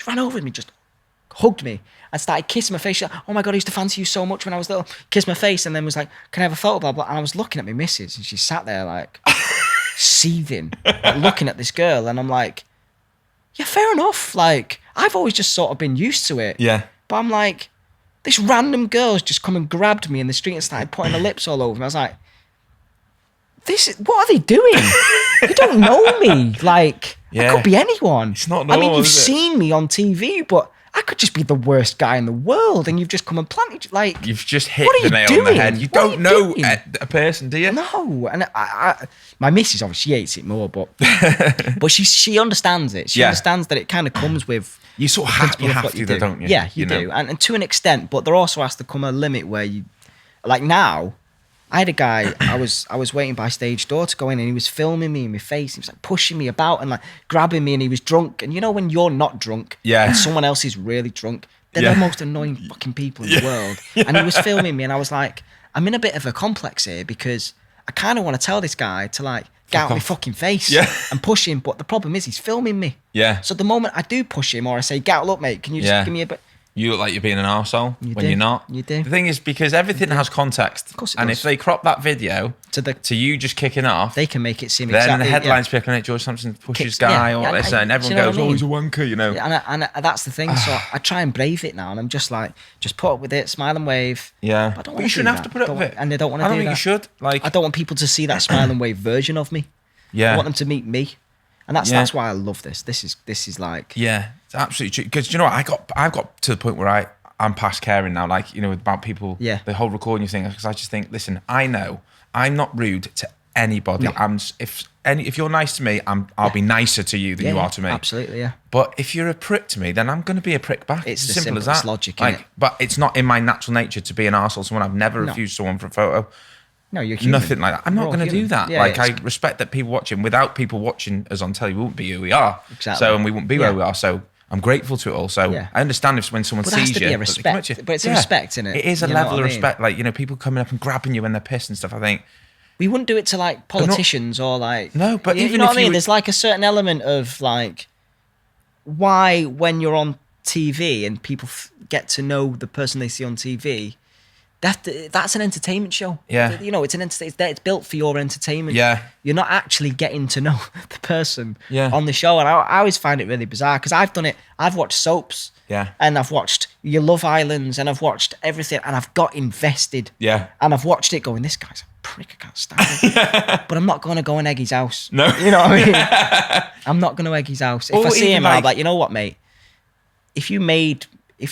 ran over with me, just hugged me, and started kissing my face. She's like, oh my God, I used to fancy you so much when I was little. Kissed my face, and then was like, can I have a photo? Blah, blah. And I was looking at my missus, and she sat there like seething, like, looking at this girl, and I'm like, yeah, fair enough. Like, I've always just sort of been used to it. Yeah. But I'm like, this random girl's just come and grabbed me in the street and started putting her lips all over me. I was like, what are they doing? You don't know me. Like, I could be anyone. It's not normal, you've is it? seen me on TV, but I could just be the worst guy in the world, and you've just come and planted, like... You've just hit what are the you nail on the doing? head. You What are don't you know doing? a person, do you? No, and my missus, obviously, she hates it more, but she understands it. She understands that it kind of comes with... You sort of have to, though, don't you? Yeah, you do. And to an extent, but there also has to come a limit where you... Like now, I had a guy, I was waiting by stage door to go in, and he was filming me in my face. He was like pushing me about and like grabbing me, and he was drunk. And when you're not drunk and someone else is really drunk, they're the most annoying fucking people in the world. And he was filming me, and I was like, I'm in a bit of a complex here because I kind of want to tell this guy to like get out of my fucking face and push him. But the problem is he's filming me. Yeah. So the moment I do push him or I say, get out, look, mate, can you just give me a bit... You look like you're being an arsehole when you're not. You do. The thing is, because everything has context. Of course it and does. if they crop that video to you just kicking off, they can make it seem then exactly... the headlines pick on it, George Sampson pushes guy or this, and everyone goes, oh, he's a wanker, Yeah, and that's the thing. So I try and brave it now, and I'm just like, just put up with it, smile and wave. Yeah. But I don't But you shouldn't have to put up with it. And they don't want to do that. I don't think you should. Like, I don't want people to see that smile and wave version of me. Yeah. I want them to meet me. And that's why I love this. This is like... Yeah, it's absolutely true. Because you know what, I've got to the point where I'm past caring now, like, about people, the whole recording thing, because I just think, listen, I know I'm not rude to anybody. No. If you're nice to me, I'll be nicer to you than you are to me. Absolutely, yeah. But if you're a prick to me, then I'm going to be a prick back. It's as the simple as simplest that. logic, like, innit? but it's not in my natural nature to be an arsehole. Someone I've never refused someone for a photo. No, you're human. Nothing like that. I'm not going to do that. Yeah, like, I respect that people watching. Without people watching us on telly, we wouldn't be who we are. Exactly. So, and we wouldn't be where we are. So I'm grateful to it all. So I understand if when someone But there sees has to you, be a respect. But it's a respect, isn't it? It is a You know level what of I mean? respect. Like, people coming up and grabbing you when they're pissed and stuff. I think we wouldn't do it to like politicians or like... No, but you even know if what I mean? you... There's like a certain element of like, why when you're on TV and people get to know the person they see on TV, That's an entertainment show. Yeah. You know, it's built for your entertainment. Yeah. You're not actually getting to know the person Yeah. on the show. And I always find it really bizarre because I've done it. I've watched soaps. Yeah. And I've watched your Love Islands and I've watched everything and I've got invested. Yeah. And I've watched it going, this guy's a prick, I can't stand him. But I'm not going to go and egg his house. No. You know what I mean? I'm not going to egg his house. If I see him, I'm like, you know what, mate? If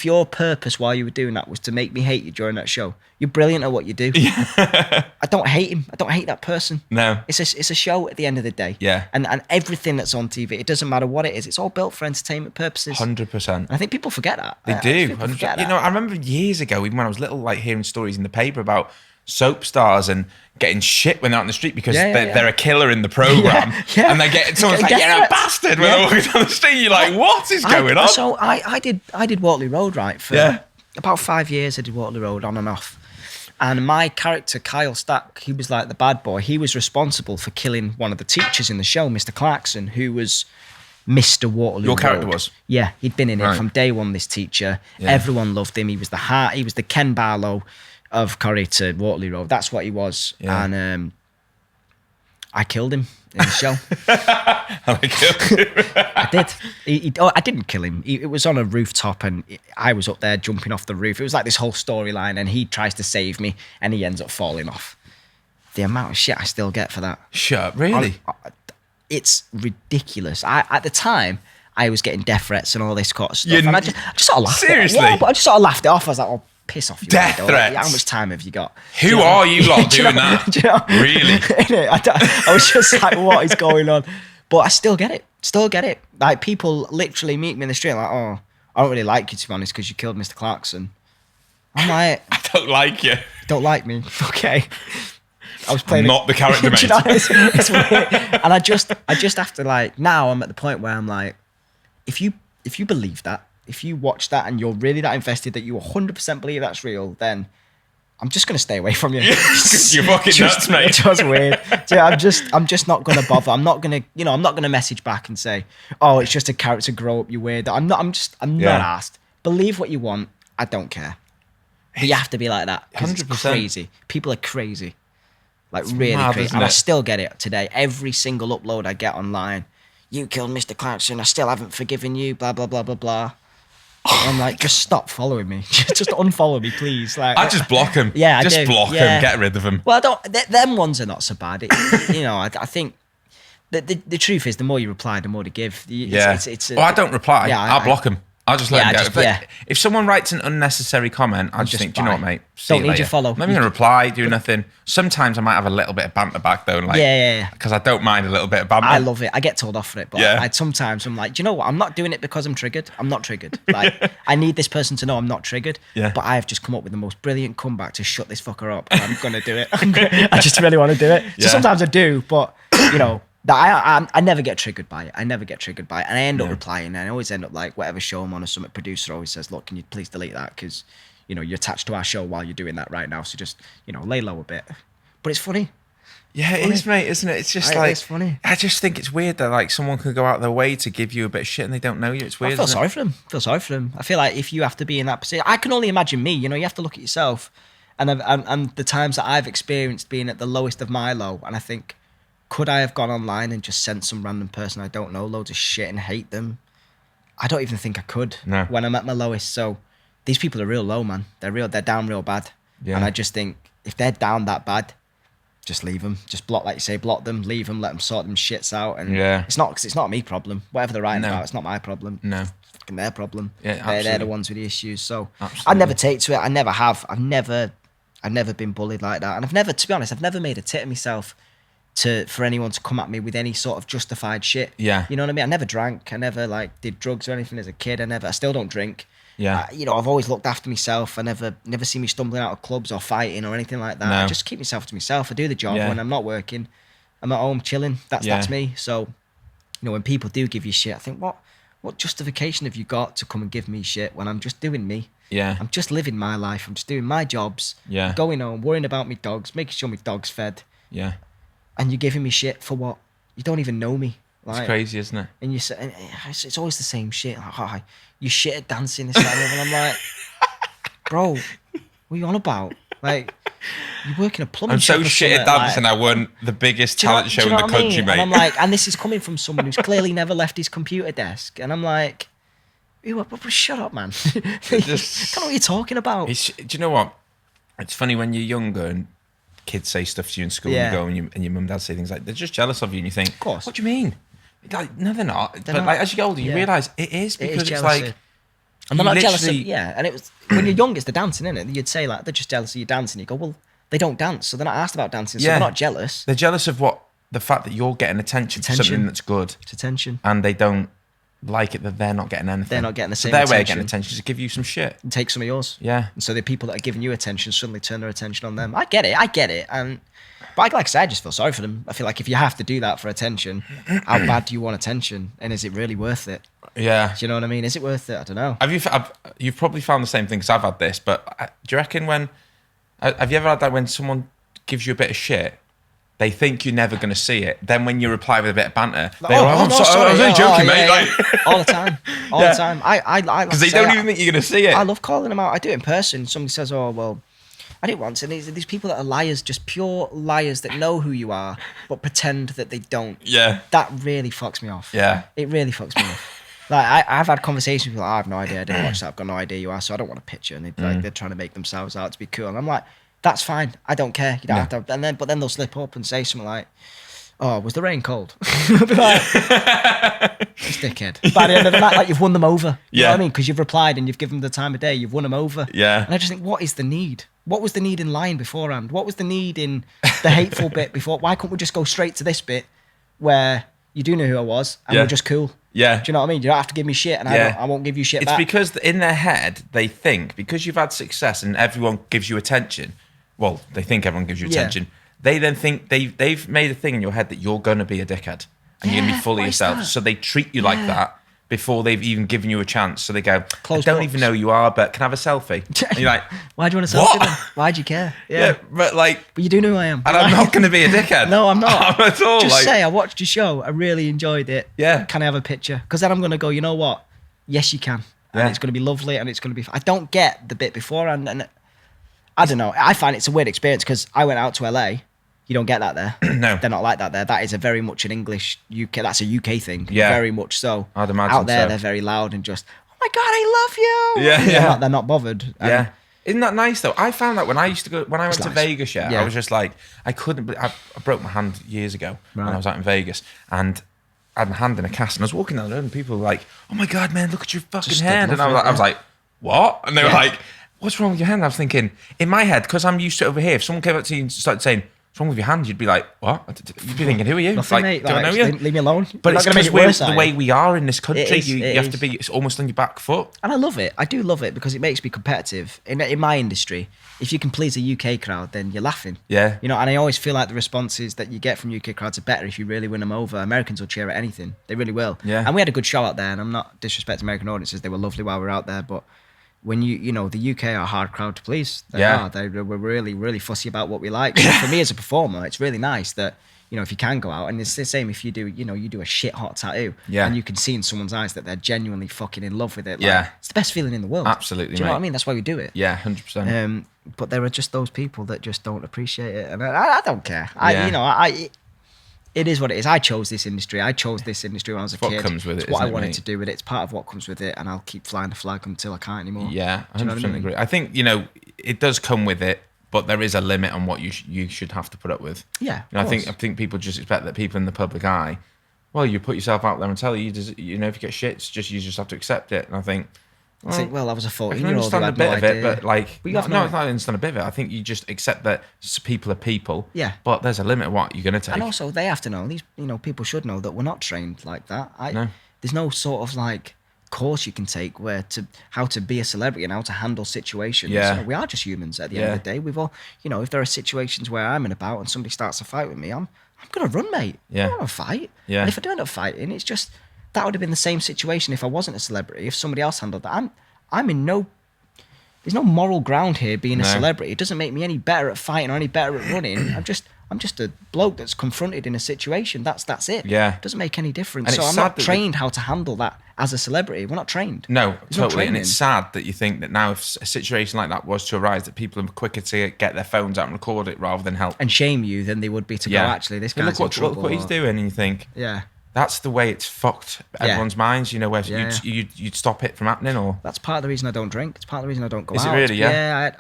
your purpose while you were doing that was to make me hate you during that show, you're brilliant at what you do. Yeah. I don't hate him. I don't hate that person. No. It's a show at the end of the day. Yeah. And everything that's on TV, it doesn't matter what it is. It's all built for entertainment purposes. 100%. And I think people forget that. They do. You know, I remember years ago, even when I was little, like hearing stories in the paper about soap stars and getting shit when they're out in the street because they're a killer in the program. Yeah. And they get someone's like, you're a bastard when they're walking down the street. You're like, what is going on? So I did Waterloo Road, right? For about 5 years I did Waterloo Road on and off. And my character, Kyle Stack, he was like the bad boy. He was responsible for killing one of the teachers in the show, Mr. Clarkson, who was Mr. Waterloo Your character Road. was? Yeah, he'd been in it from day one, this teacher. Yeah. Everyone loved him. He was the Ken Barlow of Corrie to Waterloo Road. That's what he was. Yeah. And I killed him in the show. I did. I didn't kill him. It was on a rooftop and I was up there jumping off the roof. It was like this whole storyline and he tries to save me and he ends up falling off. The amount of shit I still get for that. Shut, really? It's ridiculous. At the time, I was getting death threats and all this kind of stuff. And I just sort of laughed seriously? it off. Yeah, but I just sort of laughed it off. I was like, oh, piss off. You death weirdo. threats? Like, how much time have you got? Who are you lot doing that? Do you know? Really? I was just like, what is going on? But I still get it. Still get it. Like, people literally meet me in the street like, oh, I don't really like you, to be honest, because you killed Mr. Clarkson. I'm like... I don't like you. Don't like me. Okay. I was playing... I'm not the character, mate. You know, it's weird. And I just have to, like... Now I'm at the point where I'm like, if you believe that, if you watch that and you're really that invested that you 100% believe that's real, then I'm just going to stay away from you. You're fucking nuts, mate. It's just weird. So I'm just not going to bother. I'm not going to message back and say, oh, it's just a character, grow up, you weird. I'm not asked. Believe what you want. I don't care. But you have to be like that. 100%. It's crazy. People are crazy. Like, it's really mad, crazy. And I still get it today. Every single upload I get online, you killed Mr. Clarkson, I still haven't forgiven you, blah, blah, blah, blah, blah. I'm like, just stop following me. Just unfollow me, please. Like, I just block him. Yeah, I just do. block him. Get rid of him. Well, I don't. Them ones are not so bad. I think the truth is, the more you reply, the more to give. I don't reply. Yeah, I'll block him. I'll just let him go. If someone writes an unnecessary comment, I just think, do you know what, mate? Don't need your follow. I'm not going to reply, do nothing. Sometimes I might have a little bit of banter back though. Like, because I don't mind a little bit of banter. I love it. I get told off for it. But sometimes I'm like, do you know what? I'm not doing it because I'm triggered. I'm not triggered. Like, I need this person to know I'm not triggered. Yeah. But I have just come up with the most brilliant comeback to shut this fucker up. And I'm going to do it. I just really want to do it. So sometimes I do, but, you know, I never get triggered by it. And I end up replying, and I always end up like, whatever show I'm on or something, producer always says, look, can you please delete that? Because, you know, you're attached to our show while you're doing that right now. So just, you know, lay low a bit. But it's funny. Yeah, it is, mate, isn't it? It's just like, it's funny. I just think it's weird that like someone could go out their way to give you a bit of shit and they don't know you. It's weird. I feel sorry for them. I feel like if you have to be in that position, I can only imagine me, you know, you have to look at yourself and the times that I've experienced being at the lowest of my low. And I think, could I have gone online and just sent some random person I don't know loads of shit and hate them? I don't even think I could when I'm at my lowest. So these people are real low, man. They're down real bad. Yeah. And I just think if they're down that bad, just leave them. Just block, like you say, block them, leave them, let them sort them shits out. And it's not me problem. Whatever they're writing about, it's not my problem. No. It's fucking their problem. Yeah, they're the ones with the issues. So absolutely. I never take to it. I never have. I've never been bullied like that. And to be honest, I've never made a tit of myself for anyone to come at me with any sort of justified shit. Yeah. You know what I mean? I never drank. I never like did drugs or anything as a kid. I still don't drink. Yeah. You know, I've always looked after myself. I never see me stumbling out of clubs or fighting or anything like that. No. I just keep myself to myself. I do the job when I'm not working. I'm at home chilling. That's me. So, you know, when people do give you shit, I think, what justification have you got to come and give me shit when I'm just doing me? Yeah. I'm just living my life. I'm just doing my jobs. Yeah. Going home, worrying about my dogs, making sure my dog's fed. Yeah. And you're giving me shit for what? You don't even know me. Like, it's crazy, isn't it? And it's always the same shit. Like, you shit at dancing, this, that, and I'm like, bro, what are you on about? Like, you work in a plumbing I'm shop. so or shit at something, dancing. like, I won the biggest do you know- talent show do you in know the what I country, mean? mate. And I'm like, and this is coming from someone who's clearly never left his computer desk. And I'm like, shut up, man. I don't know what you're talking about. Do you know what? It's funny when you're younger and kids say stuff to you in school Yeah. and you go and your mum and dad say things like, they're just jealous of you, and you think, Of course. what do you mean? Like, no, they're not. They're but not. like as you get older, you Yeah. realise it is, because it's jealousy. like, And they're you not jealous of, literally- yeah. And it was, when you're young, it's the dancing, isn't it? You'd say, like, they're just jealous of you dancing. You go, well, they don't dance, so they're not asked about dancing, so Yeah. they're not jealous. they're jealous of the fact that you're getting attention for something that's good, It's attention. and they don't like it that they're not getting anything. They're not getting the So same their way of attention. getting attention is to give you some shit. And take some of yours. Yeah. And so the people that are giving you attention suddenly turn their attention on them. I get it. And but like I said, I just feel sorry for them. I feel like if you have to do that for attention, how bad do you want attention? And is it really worth it? Yeah. Do you know what I mean? Is it worth it? I don't know. You've probably found the same thing, because I've had this, but do you reckon have you ever had that when someone gives you a bit of shit, they think you're never going to see it, then when you reply with a bit of banter, they go, no, I'm sorry, sorry, I was only yeah, joking, yeah, mate. yeah. Like, All the time. All Yeah. the time. I because they don't even think you're going to see it. I love calling them out. I do it in person. Somebody says, oh, well, I did once. And these people that are liars, just pure liars that know who you are, but pretend that they don't. Yeah. That really fucks me off. Yeah. It really fucks me off. Like, I've had conversations with people, I have no idea, I didn't watch that, I've got no idea who you are, so I don't want a picture. And they're trying to make themselves out to be cool. And I'm like, that's fine. I don't care. You don't have to. But then they'll slip up and say something like, oh, was the rain cold? I'll be like, just dickhead. By the end of the night, like, you've won them over. You know what I mean? Because you've replied and you've given them the time of day. You've won them over. Yeah. And I just think, what is the need? What was the need in lying beforehand? What was the need in the hateful bit before? Why couldn't we just go straight to this bit where you do know who I was and we're just cool? Yeah. Do you know what I mean? You don't have to give me shit and I won't give you shit It's back. because in their head, they think, because you've had success and everyone gives you attention, well, they think everyone gives you attention, they then think they've made a thing in your head that you're going to be a dickhead and you're going to be fully what is yourself. that? So they treat you like that before they've even given you a chance. So they go, Closed I don't books. even know who you are, but can I have a selfie? And you're like, Why do you want to What? selfie then? Why'd you care? yeah, but like, But you do know who I am. and I'm not going to be a dickhead. No, I'm not. at all. Just like, say I watched your show. I really enjoyed it. Yeah. Can I have a picture? Because then I'm going to go, you know what? Yes, you can. And Yeah. it's going to be lovely and it's going to be... I don't get the bit beforehand. And I don't know. I find it's a weird experience because I went out to LA. You don't get that there. No. They're not like that there. That is a very much an English UK... That's a UK thing. Yeah. Very much so. I'd imagine Out there, so. they're very loud and just, oh my God, I love you. Yeah, yeah. They're not bothered. And Yeah. Isn't that nice though? I found that when I went to nice. Vegas, I Yeah. was just like, I broke my hand years ago when Right. I was out in Vegas, and I had my hand in a cast, and I was walking down the road, and people were like, "Oh my God, man, look at your fucking Just hand!" stood And I was nothing, like, "What?" And they were Yeah. like, "What's wrong with your hand?" And I was thinking, in my head, because I'm used to it over here, if someone came up to you and started saying, "What's wrong with your hand?" You'd be like, "What?" You'd be thinking, "Who are you?" Nothing, Like, mate. do I Like, know just you? leave me alone. But You're it's not gonna because make it worse, the are way you? we are in this country. It is, You it have to is. be. It's almost on your back foot. And I love it. I do love it because it makes me competitive. In my industry, if you can please a UK crowd, then you're laughing. Yeah. You know, and I always feel like the responses that you get from UK crowds are better if you really win them over. Americans will cheer at anything. They really will. Yeah. And we had a good show out there, and I'm not disrespecting American audiences. They were lovely while we were out there, but when you know, the UK are a hard crowd to please. They Yeah. are. They were really, really fussy about what we like. So for me as a performer, it's really nice that, you know, if you can go out, and it's the same if you do, you know, you do a shit hot tattoo, Yeah. and you can see in someone's eyes that they're genuinely fucking in love with it. Like, Yeah. it's the best feeling in the world. Absolutely, Do you know mate. what I mean? That's why we do it. Yeah, 100%. But there are just those people that just don't appreciate it, and I don't care. Yeah. It is what it is. I chose this industry. I chose this industry when I was a what kid. comes with it, It's what I isn't it, wanted mate? to do with it. It's part of what comes with it, and I'll keep flying the flag until I can't anymore. Yeah, 100% Do you know what I mean? agree. I think, you know, it does come with it, but there is a limit on what you should have to put up with. Yeah, You know, of I course. think people just expect that people in the public eye, well, you put yourself out there and tell you, you know, if you get shit, you just have to accept it. And I think, I think, well, I was a I can 14-year-old who understand a had bit no of idea. it, but like, But you have no, no- it's not understand a bit of it. I think you just accept that people are people. Yeah. But there's a limit of what you're going to take. And also, they have to know. These, you know, people should know that we're not trained like that. No. There's no sort of like course you can take how to be a celebrity and how to handle situations. Yeah. You know, we are just humans at the end of the day. We've all, you know, if there are situations where I'm in about and somebody starts a fight with me, I'm gonna run, mate. Yeah. I don't want to fight. Yeah. And if I do end up fighting, it's just that would have been the same situation if I wasn't a celebrity. If somebody else handled that, I'm in no there's no moral ground here being a celebrity. It doesn't make me any better at fighting or any better at running. I'm just a bloke that's confronted in a situation. That's it. Yeah. It doesn't make any difference. And so I'm not trained how to handle that as a celebrity. We're not trained. No, There's totally. No and it's sad that you think that now if a situation like that was to arise, that people are quicker to get their phones out and record it rather than help. And shame you than they would be to go, actually, this guy's in trouble. Look what he's doing. And you think, yeah. That's the way it's fucked everyone's minds, you know, where you'd stop it from happening, or... That's part of the reason I don't drink. It's part of the reason I don't go out. Is it really, Yeah,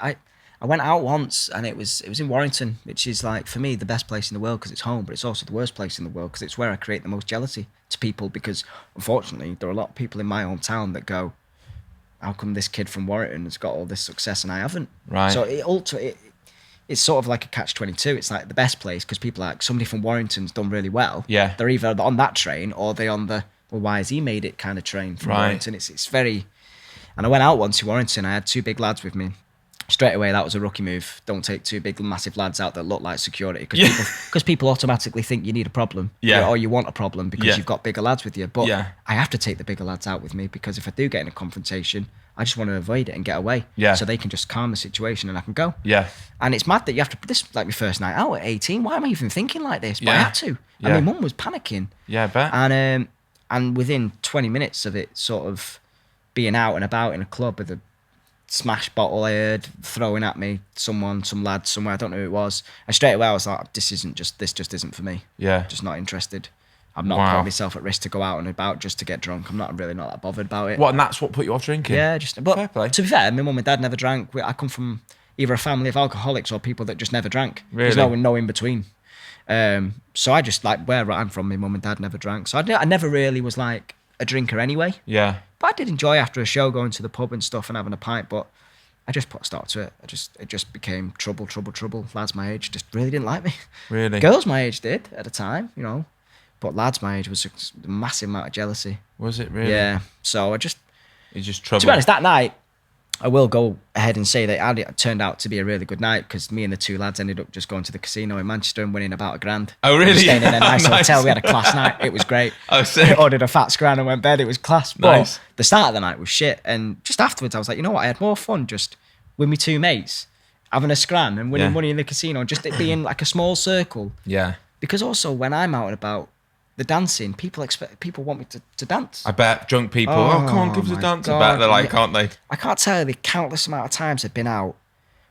I went out once, and it was in Warrington, which is, like, for me, the best place in the world because it's home, but it's also the worst place in the world because it's where I create the most jealousy to people because, unfortunately, there are a lot of people in my hometown that go, how come this kid from Warrington has got all this success and I haven't? Right. So it's sort of like a catch-22. It's like the best place because people are like, somebody from Warrington's done really well. Yeah. They're either on that train or they're on the, well, why has he made it kind of train from Warrington? It's very... And I went out once to Warrington. I had 2 big lads with me. Straight away, that was a rookie move. Don't take 2 big, massive lads out that look like security because people automatically think you need a problem or you want a problem because you've got bigger lads with you. But I have to take the bigger lads out with me because if I do get in a confrontation, I just want to avoid it and get away so they can just calm the situation and I can go. Yeah. And it's mad that you have to, this like my first night out at 18. Why am I even thinking like this? But I had to. Yeah. And my mum was panicking. Yeah, I bet. And within 20 minutes of it sort of being out and about in a club with a smash bottle I heard throwing at me, some lad somewhere, I don't know who it was. And straight away I was like, this just isn't for me. Yeah. Just not interested. I'm not putting myself at risk to go out and about just to get drunk. I'm really not that bothered about it. What, and that's what put you off drinking? Yeah, but fair play. To be fair, my mum and dad never drank. I come from either a family of alcoholics or people that just never drank. Really? There's no in between. So I just, like, where I'm from, my mum and dad never drank. So I never really was like a drinker anyway. Yeah. But I did enjoy after a show going to the pub and stuff and having a pint, but I just put a stop to it. It just became trouble. Lads my age just really didn't like me. Really? Girls my age did at the time, you know. But lads my age was a massive amount of jealousy. Was it really? Yeah. So it's just trouble. To be honest, that night, I will go ahead and say that it turned out to be a really good night because me and the 2 lads ended up just going to the casino in Manchester and winning about £1,000. Oh, really? Staying in a nice hotel. We had a class night. It was great. Oh, sick. Ordered a fat scran and went bed. It was class. Nice. But the start of the night was shit. And just afterwards, I was like, you know what? I had more fun just with my 2 mates having a scran and winning money in the casino. Just it being like a small circle. Yeah. Because also when I'm out and about, the dancing, people want me to dance. I bet drunk people, come on, give us a dance. God. I bet they're like, aren't they? I can't tell you the countless amount of times I've been out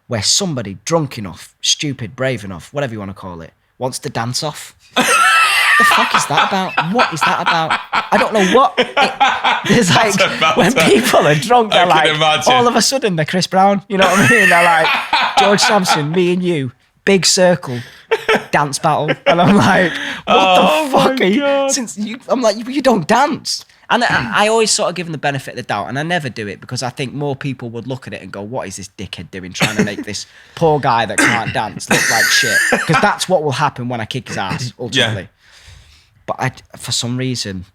where somebody drunk enough, stupid, brave enough, whatever you want to call it, wants to dance off. The fuck is that about? What is that about? I don't know what. There's like, when people are drunk, they're like, imagine. All of a sudden, they're Chris Brown. You know what I mean? They're like, George Sampson, me and you, big circle. Dance battle, and I'm like, what the fuck are you? I'm like, you don't dance. And I always sort of give them the benefit of the doubt, and I never do it because I think more people would look at it and go, what is this dickhead doing trying to make this poor guy that can't dance look like shit? Because that's what will happen when I kick his ass, ultimately. But for some reason,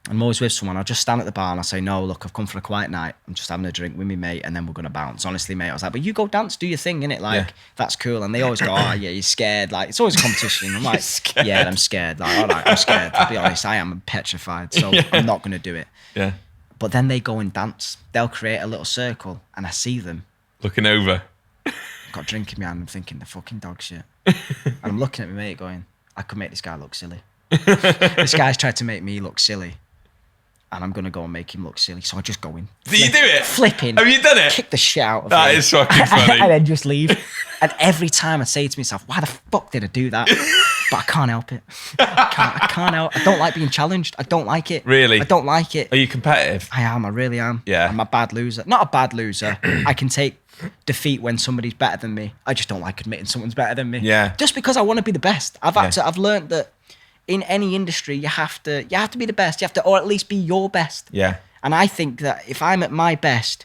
I'm always with someone, I'll just stand at the bar and I'll say, no, look, I've come for a quiet night. I'm just having a drink with me mate and then we're going to bounce. Honestly, mate, I was like, but you go dance, do your thing, innit? Like, that's cool. And they always go, oh, yeah, you're scared. Like, it's always a competition. I'm like, yeah, I'm scared. Like, all right, I'm scared. To be honest, I am petrified. So I'm not going to do it. Yeah. But then they go and dance. They'll create a little circle and I see them. Looking over. Got a drink in my hand and I'm thinking, the fucking dog shit. And I'm looking at my mate going, I could make this guy look silly. This guy's tried to make me look silly. And I'm going to go and make him look silly. So I just go in. Do you do it? Flipping. Have you done it? Kick the shit out of him. That is fucking funny. And then just leave. And every time I say to myself, why the fuck did I do that? But I can't help it. I can't help. I don't like being challenged. I don't like it. Really? I don't like it. Are you competitive? I am. I really am. Yeah. I'm a bad loser. Not a bad loser. I can take defeat when somebody's better than me. I just don't like admitting someone's better than me. Yeah. Just because I want to be the best. I've learned that in any industry, you have to be the best. You have to, or at least be your best. Yeah. And I think that if I'm at my best,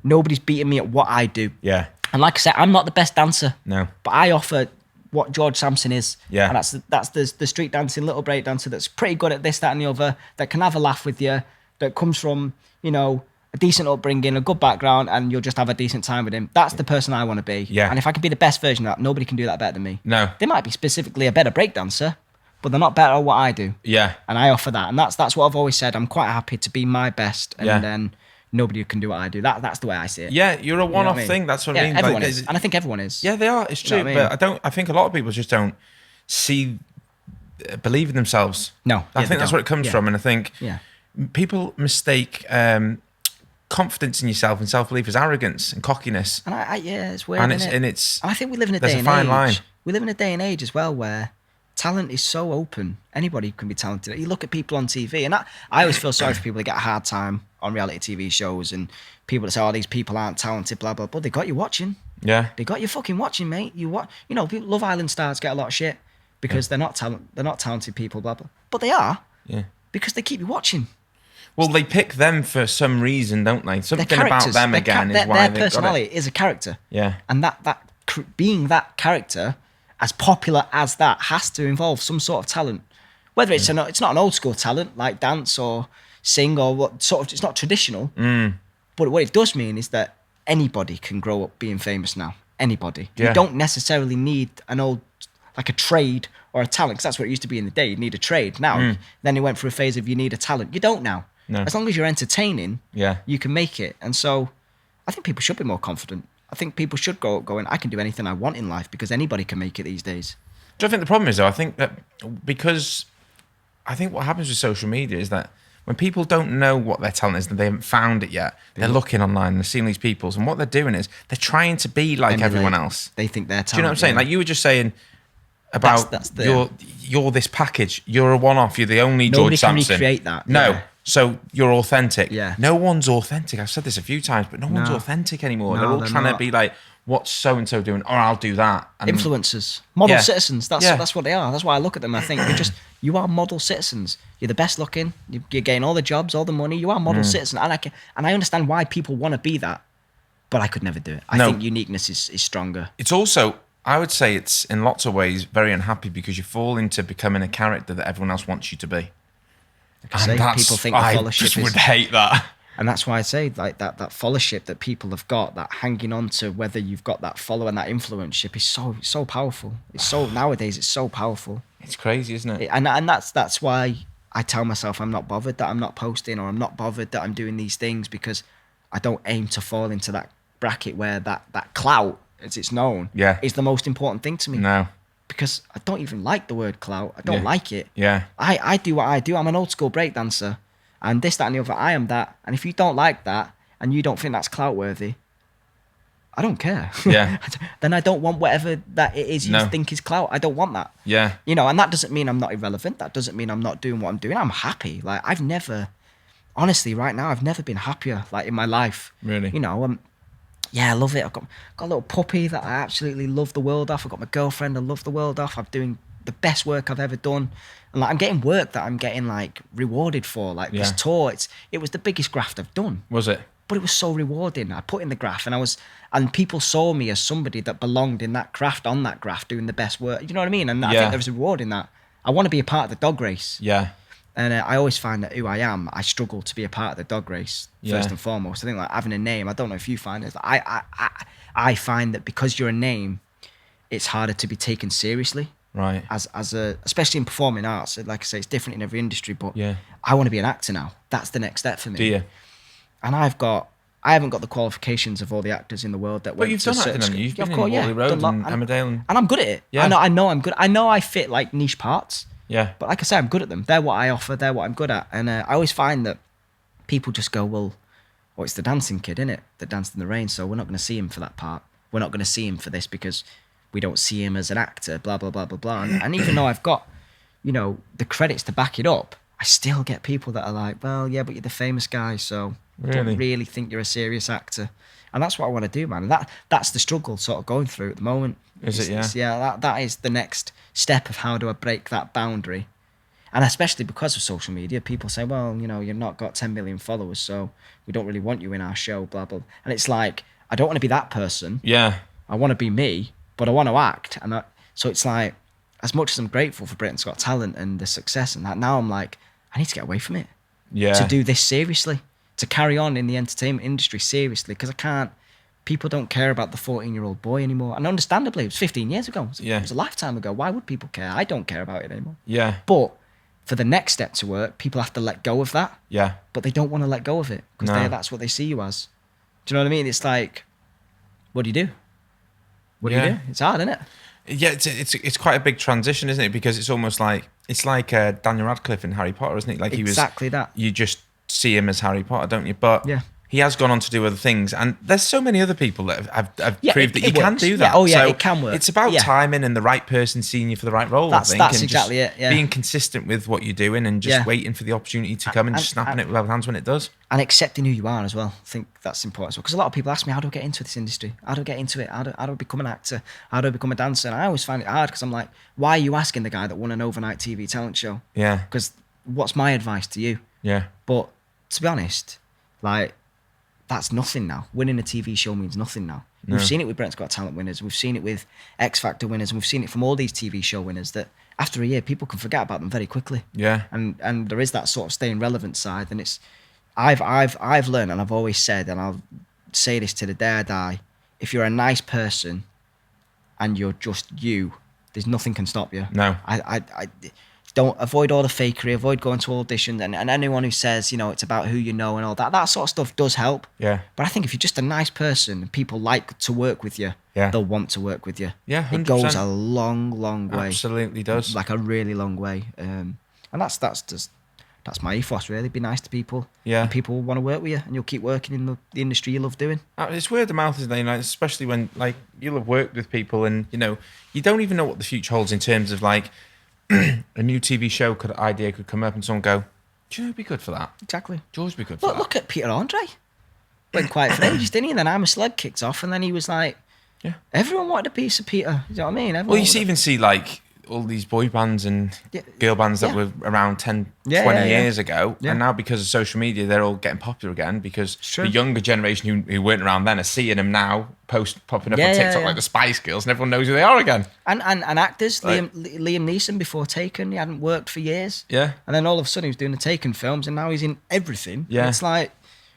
nobody's beating me at what I do. Yeah. And like I said, I'm not the best dancer. No. But I offer what George Sampson is. Yeah. And that's the street dancing, little break dancer that's pretty good at this, that, and the other, that can have a laugh with you, that comes from, you know, a decent upbringing, a good background, and you'll just have a decent time with him. That's the person I want to be. Yeah. And if I can be the best version of that, nobody can do that better than me. No. They might be specifically a better break dancer, but they're not better at what I do. Yeah. And I offer that. And that's what I've always said. I'm quite happy to be my best and then nobody can do what I do. That's the way I see it. Yeah, you're a one-off what I mean? thing. That's what I mean. Everyone Like, is, and I think everyone is. Yeah, they are. It's true, what I mean? but I think a lot of people just don't believe in themselves. No, I think that's where it comes from, and I think people mistake confidence in yourself and self-belief as arrogance and cockiness. And it's weird. And I think we live in a day and fine age. Line. We live in a day and age as well where talent is so open. Anybody can be talented. You look at people on TV, and I always feel sorry for people that get a hard time on reality TV shows and people that say, "Oh, these people aren't talented," blah blah. But they got you watching. Yeah, they got you fucking watching, mate. People, Love Island stars get a lot of shit because they're not talented people, blah blah. But they are. Yeah. Because they keep you watching. Well, they pick them for some reason, don't they? Something about them again is why their personality is a character. Yeah. And being that character, as popular as that, has to involve some sort of talent. Whether it's it's not an old school talent like dance or sing or what sort of, it's not traditional. But what it does mean is that anybody can grow up being famous now. Anybody. Yeah. You don't necessarily need like a trade or a talent, because that's what it used to be in the day. You need a trade. Now, then it went through a phase of you need a talent. You don't now. No. As long as you're entertaining, you can make it. And so I think people should be more confident. I think people should go up going, I can do anything I want in life, because anybody can make it these days. Do you think the problem is, though, I think what happens with social media is that when people don't know what their talent is and they haven't found it yet, they're looking online and they're seeing these people, and what they're doing is they're trying to be like everyone else. They think they're talented. Do you know what I'm saying? Like you were just saying about you're this package, you're a one-off, you're the only George Sampson. Nobody can recreate that. No. Yeah. So you're authentic. Yeah. No one's authentic. I've said this a few times, but no one's authentic anymore. No, they're all trying to be like, what's so-and-so doing? Or I'll do that. And influencers. Model citizens. That's what they are. That's why I look at them. I think you are model citizens. You're the best looking. You're getting all the jobs, all the money. You are model citizen. And I understand why people want to be that, but I could never do it. I think uniqueness is stronger. It's also, I would say it's in lots of ways very unhappy, because you fall into becoming a character that everyone else wants you to be. People think the followership I just would hate that. And that's why I say like that followership that people have got, that hanging on to whether you've got that follow and that influencership is so powerful. Nowadays it's so powerful. It's crazy, isn't it? And that's why I tell myself I'm not bothered that I'm not posting, or I'm not bothered that I'm doing these things, because I don't aim to fall into that bracket where that clout, as it's known, is the most important thing to me. No. Because I don't even like the word clout. I don't like it. Yeah. I do what I do. I'm an old school breakdancer. And this, that, and the other. I am that. And if you don't like that, and you don't think that's clout worthy, I don't care. Yeah. Then I don't want whatever that it is you think is clout. I don't want that. Yeah. And that doesn't mean I'm not irrelevant. That doesn't mean I'm not doing what I'm doing. I'm happy. Like honestly, right now, I've never been happier, like in my life. Really? Yeah, I love it. I've got a little puppy that I absolutely love the world off. I've got my girlfriend I love the world off. I'm doing the best work I've ever done. And like I'm getting work that I'm getting like rewarded for. Like this tour, it was the biggest graft I've done. Was it? But it was so rewarding. I put in the graft and people saw me as somebody that belonged in that craft, on that graft, doing the best work. You know what I mean? And I think there was a reward in that. I want to be a part of the dog race. Yeah. And I always find that who I am, I struggle to be a part of the dog race first and foremost. I think like having a name, I don't know if you find it. I find that because you're a name, it's harder to be taken seriously. Right. Especially in performing arts. Like I say, it's different in every industry, but I want to be an actor now. That's the next step for me. Do you? And I haven't got the qualifications of all the actors in the world that went to But you've done acting, haven't you? You've been in Wally Road and Emmerdale. And I'm good at it. Yeah. I know I'm good. I know I fit like niche parts. Yeah. But like I say, I'm good at them. They're what I offer. They're what I'm good at. And I always find that people just go, well, it's the dancing kid, innit? That danced in the rain. So we're not going to see him for that part. We're not going to see him for this because we don't see him as an actor, blah, blah, blah, blah, blah. And even though I've got, the credits to back it up, I still get people that are like, well, yeah, but you're the famous guy. So I don't really think you're a serious actor. And that's what I want to do, man. And that's the struggle sort of going through at the moment. Is it? Yeah, that is the next step of how do I break that boundary. And especially because of social media, people say, well, you've not got 10 million followers, so we don't really want you in our show, blah, blah. And it's like, I don't want to be that person. Yeah. I want to be me, but I want to act. So it's like, as much as I'm grateful for Britain's Got Talent and the success and that, now I'm like, I need to get away from it. Yeah. To do this seriously. To carry on in the entertainment industry seriously, because I can't. People don't care about the 14-year-old boy anymore. And understandably, it was 15 years ago. It was a lifetime ago. Why would people care? I don't care about it anymore. Yeah. But for the next step to work, people have to let go of that. Yeah. But they don't want to let go of it because that's what they see you as. Do you know what I mean? It's like, what do you do? What do you do? It's hard, isn't it? Yeah, it's quite a big transition, isn't it? Because it's almost like Daniel Radcliffe in Harry Potter, isn't it? Like exactly that. You just see him as Harry Potter, don't you? But he has gone on to do other things, and there's so many other people that have proved that you can do that. Yeah, so it can work. It's about timing and the right person seeing you for the right role. That's and exactly it. Yeah. Being consistent with what you're doing and just waiting for the opportunity to come and just snapping it with both hands when it does. And accepting who you are as well. I think that's important. Because a lot of people ask me, how do I get into this industry? How do I get into it? How do I become an actor? How do I become a dancer? And I always find it hard because I'm like, why are you asking the guy that won an overnight TV talent show? Yeah. Because what's my advice to you? Yeah. But to be honest, like, that's nothing now. Winning a TV show means nothing now. No. We've seen it with Britain's Got Talent winners. We've seen it with X Factor winners. And we've seen it from all these TV show winners that after a year, people can forget about them very quickly. Yeah. And there is that sort of staying relevant side. And it's, I've learned, and I've always said, and I'll say this to the day I die, if you're a nice person and you're just you, there's nothing can stop you. No. I don't avoid all the fakery, avoid going to auditions, and anyone who says, you know, it's about who you know and all that sort of stuff does help. Yeah. But I think if you're just a nice person and people like to work with you, they'll want to work with you. Yeah, 100%. It goes a long, long way. Absolutely does. Like a really long way. And that's my ethos, really. Be nice to people. Yeah. And people will want to work with you, and you'll keep working in the industry you love doing. It's word of mouth, isn't it? Like, especially when, like, you'll have worked with people and, you know, you don't even know what the future holds in terms of, like, a new TV show idea could come up and someone go, do you know who'd be good for that? Exactly. George would be good for that. Look at Peter Andre. Went quiet for ages, didn't he? And then I'm a Celeb kicked off, and then he was like, everyone wanted a piece of Peter. You know what I mean? Well, you even see, like, all these boy bands and girl bands that were around 10, 20 years ago. Yeah. And now because of social media, they're all getting popular again because the younger generation who weren't around then are seeing them now popping up on TikTok like the Spice Girls, and everyone knows who they are again. And actors, like, Liam Neeson before Taken, he hadn't worked for years. Yeah. And then all of a sudden he was doing the Taken films, and now he's in everything. Yeah. And it's like,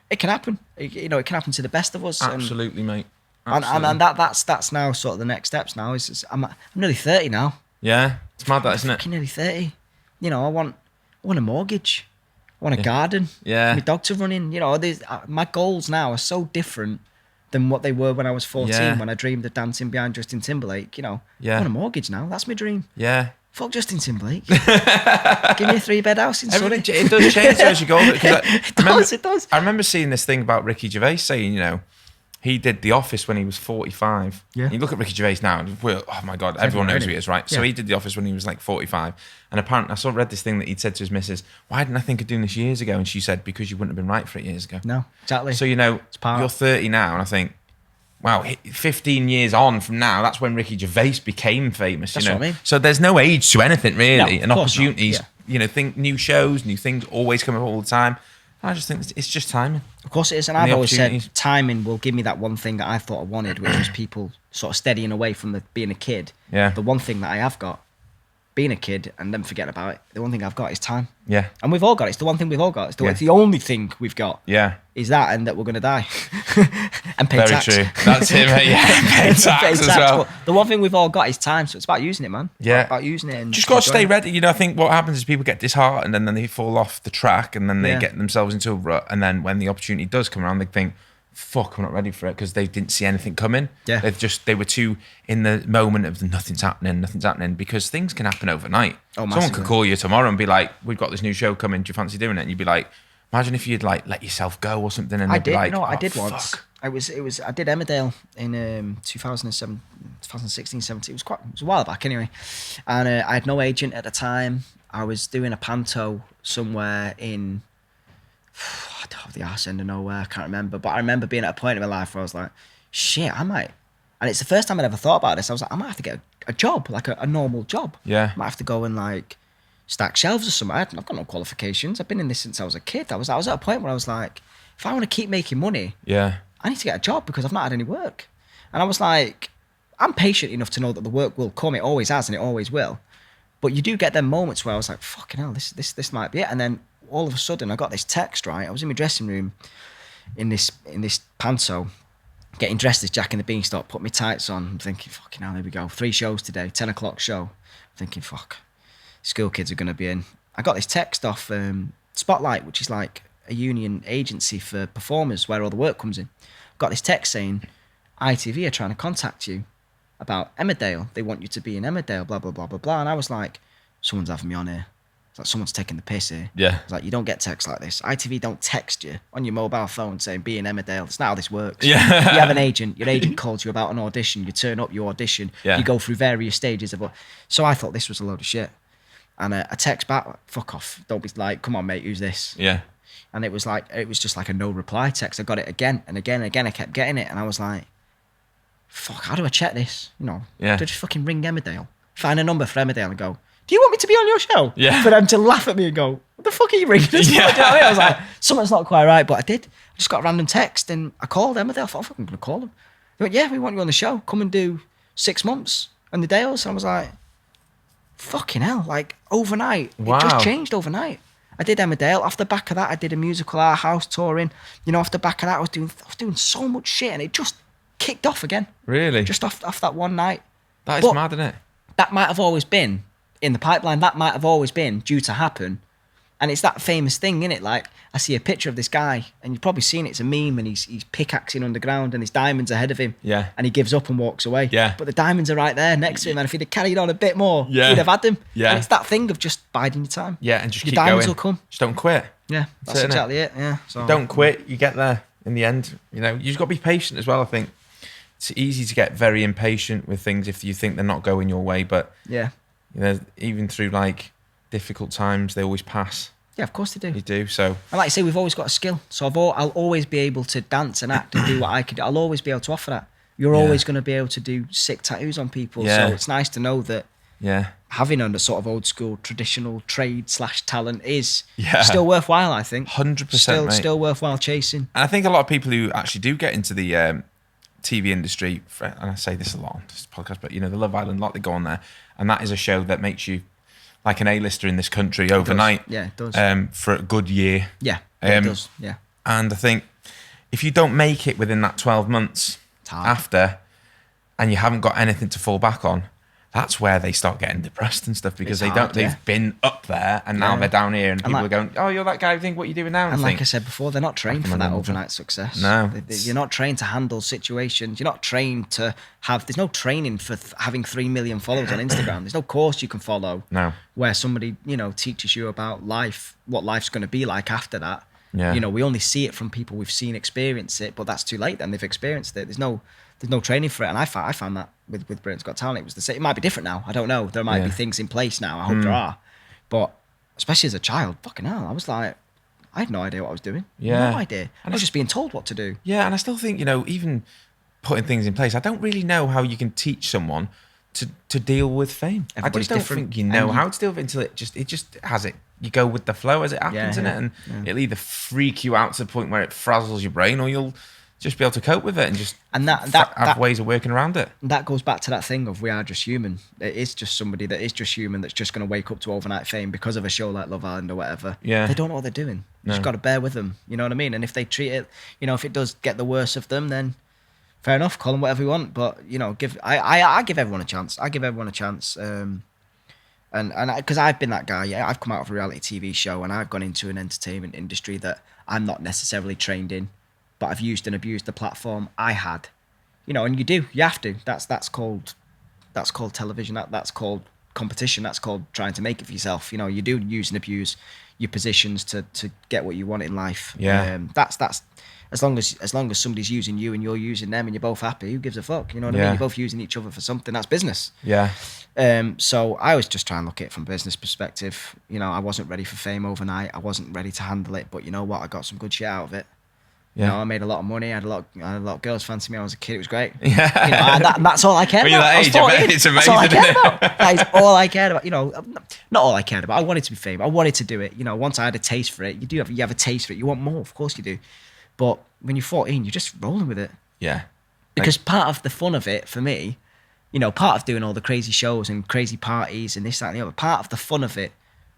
it can happen. It can happen to the best of us. Absolutely, mate. Absolutely. And that's now sort of the next steps now. I'm nearly 30 now. Yeah, it's mad that, isn't it? I'm nearly 30. You know, I want a mortgage. I want a garden. Yeah. My dog to run in. You know, my goals now are so different than what they were when I was 14, when I dreamed of dancing behind Justin Timberlake. You know, I want a mortgage now. That's my dream. Yeah. Fuck Justin Timberlake. Give me a 3-bed house in Surrey. It does change as you go. It does. I remember seeing this thing about Ricky Gervais saying, you know, he did The Office when he was 45. Yeah. And you look at Ricky Gervais now, and oh my God, everyone knows who he is, right? Yeah. So he did The Office when he was like 45. And apparently, I read this thing that he'd said to his missus, why didn't I think of doing this years ago? And she said, because you wouldn't have been right for it years ago. No, exactly. So, you know, you're 30 now, and I think, wow, 15 years on from now, that's when Ricky Gervais became famous. That's you know? what I mean. So there's no age to anything, really. No, and opportunities, yeah. you know, new shows, new things always come up all the time. I just think it's just timing. Of course it is. And I've always said timing will give me that one thing that I thought I wanted, which was people sort of steadying away from being a kid. Yeah. The one thing that I have got, being a kid and then forget about it, the one thing I've got is time. Yeah. And we've all got it. It's the one thing we've all got. It's the only thing we've got. Yeah. Is that, and that we're going to die. And pay tax. Very true. That's it, mate. Yeah. Pay tax as well. But the one thing we've all got is time. So it's about using it, man. Yeah. About using it. And just got to stay ready. You know, I think what happens is people get disheartened and then they fall off the track and then they get themselves into a rut. And then when the opportunity does come around, they think, fuck, I'm not ready for it, because they didn't see anything coming. Yeah. They were too in the moment of nothing's happening, because things can happen overnight. Oh, someone could call you tomorrow and be like, we've got this new show coming, do you fancy doing it? And you'd be like, imagine if you'd like let yourself go or something. And I did. Like, I did once. I did Emmerdale in 2016, 17. It was a while back anyway. And I had no agent at the time. I was doing a panto somewhere in, I don't have the arse end of nowhere, I can't remember. But I remember being at a point in my life where I was like, shit, I might. And it's the first time I'd ever thought about this. I was like, I might have to get a job, like a normal job. Yeah. I might have to go and like stack shelves or something. I've got no qualifications. I've been in this since I was a kid. I was at a point where I was like, if I want to keep making money, I need to get a job because I've not had any work. And I was like, I'm patient enough to know that the work will come. It always has and it always will. But you do get them moments where I was like, fucking hell, this might be it. And then all of a sudden I got this text, right? I was in my dressing room in this panto, getting dressed as Jack and the Beanstalk, put my tights on. I'm thinking, fucking hell, there we go. 3 shows today, 10 o'clock show. I'm thinking, fuck, school kids are going to be in. I got this text off Spotlight, which is like a union agency for performers where all the work comes in. Got this text saying, ITV are trying to contact you about Emmerdale. They want you to be in Emmerdale, blah, blah, blah, blah, blah. And I was like, someone's having me on here. It's like, someone's taking the piss here. Yeah. It's like, you don't get texts like this. ITV don't text you on your mobile phone saying, be in Emmerdale. It's not how this works. Yeah. You have an agent. Your agent calls you about an audition. You turn up, you audition. Yeah. You go through various stages of it. So I thought this was a load of shit. And a text back, fuck off. Don't be like, come on, mate, who's this? Yeah. And it was just like a no reply text. I got it again and again and again. I kept getting it. And I was like, fuck, how do I check this? You know, Yeah. do I just fucking ring Emmerdale? Find a number for Emmerdale and go, do you want me to be on your show? Yeah. For them to laugh at me and go, what the fuck are you ringing us for? Yeah. Do you know what I mean? I was like, something's not quite right. But I did. I just got a random text and I called Emmerdale. I thought, I'm going to call them. They went, yeah, we want you on the show. Come and do 6 months on the Dales. And I was like, fucking hell. Like, overnight. Wow. It just changed overnight. I did Emmerdale. Off the back of that, I did a musical art house touring. You know, off the back of that, I was doing so much shit and it just kicked off again. Really? Just off that one night. That is mad, isn't it? That might have always been in the pipeline. That might have always been due to happen. And it's that famous thing, innit? Like, I see a picture of this guy, and you've probably seen it. It's a meme, and he's pickaxing underground, and his diamonds ahead of him. Yeah. And he gives up and walks away. Yeah. But the diamonds are right there next to him, and if he'd have carried on a bit more, Yeah. he'd have had them. Yeah. And it's that thing of just biding your time. Yeah, and just your keep diamonds going. will come. Just don't quit. Yeah, that's it, innit? exactly it. Yeah. So Don't quit. You get there in the end. You know, you just got to be patient as well, I think. It's easy to get very impatient with things if you think they're not going your way, but yeah. you know, even through like difficult times, they always pass. Yeah, of course they do. You do. So, And like I say, we've always got a skill. So I'll always be able to dance and act and do what I could do. I'll always be able to offer that. You're always going to be able to do sick tattoos on people. Yeah. So it's nice to know that yeah. having a sort of old school traditional trade / talent is Yeah. still worthwhile, I think. 100%, mate. Still worthwhile chasing. And I think a lot of people who actually do get into the TV industry, and I say this a lot on this podcast, but you know, the Love Island lot, they go on there, and that is a show that makes you like an A-lister in this country overnight. Yeah, it does. For a good year. Yeah, it does. Yeah. And I think if you don't make it within that 12 months hard. after, and you haven't got anything to fall back on, that's where they start getting depressed and stuff because It's hard, they've been up there and now Yeah. they're down here and people like- are going, oh, you're that guy who think what you doing now. And think, like I said before, they're not trained for that overnight success. No. You're not trained to handle situations. You're not trained to have... There's no training for having 3 million followers on Instagram. There's no course you can follow No. where somebody, you know, teaches you about life, what life's going to be like after that. Yeah. You know, we only see it from people we've seen experience it, but that's too late then. They've experienced it. There's no training for it. And I found that with Britain's Got Talent. It was the same. It might be different now. I don't know. There might be things in place now. I hope there are. But especially as a child, fucking hell, I was like, I had no idea what I was doing. Yeah. No idea. I was just being told what to do. Yeah, and I still think, you know, even putting things in place, I don't really know how you can teach someone to deal with fame. Everybody's I just don't different. think you know And how to deal with it until it just has it. You go with the flow as it happens, Yeah, innit? And it'll either freak you out to the point where it frazzles your brain, or you'll just be able to cope with it and just have ways of working around it. That goes back to that thing of we are just human. It is just somebody that is just human that's just going to wake up to overnight fame because of a show like Love Island or whatever. Yeah. They don't know what they're doing. You just got to bear with them. You know what I mean? And if they treat it, you know, if it does get the worst of them, then fair enough, call them whatever you want. But, you know, I give everyone a chance. I give everyone a chance. And because I've been that guy, I've come out of a reality TV show and I've gone into an entertainment industry that I'm not necessarily trained in, but I've used and abused the platform I had, you know, and you have to. That's called television. That's called competition. That's called trying to make it for yourself. You know, you do use and abuse your positions to get what you want in life. Yeah. That's as long as somebody's using you and you're using them and you're both happy, who gives a fuck? You know what I mean? You're both using each other for something. That's business. Yeah. So I was just trying to look at it from a business perspective. You know, I wasn't ready for fame overnight. I wasn't ready to handle it, but you know what? I got some good shit out of it. Yeah. You know, I made a lot of money. I had a lot of girls fancy me when I was a kid. It was great. Yeah. You know, and that's all I cared When about. you're that age, I bet it's That's all I amazing, cared isn't it? about. That is all I cared about. You know, not all I cared about. I wanted to be famous. I wanted to do it. You know, once I had a taste for it, you have a taste for it. You want more, of course you do. But when you're 14, you're just rolling with it. Yeah. Because part of the fun of it for me, you know, part of doing all the crazy shows and crazy parties and this, that, and the other, part of the fun of it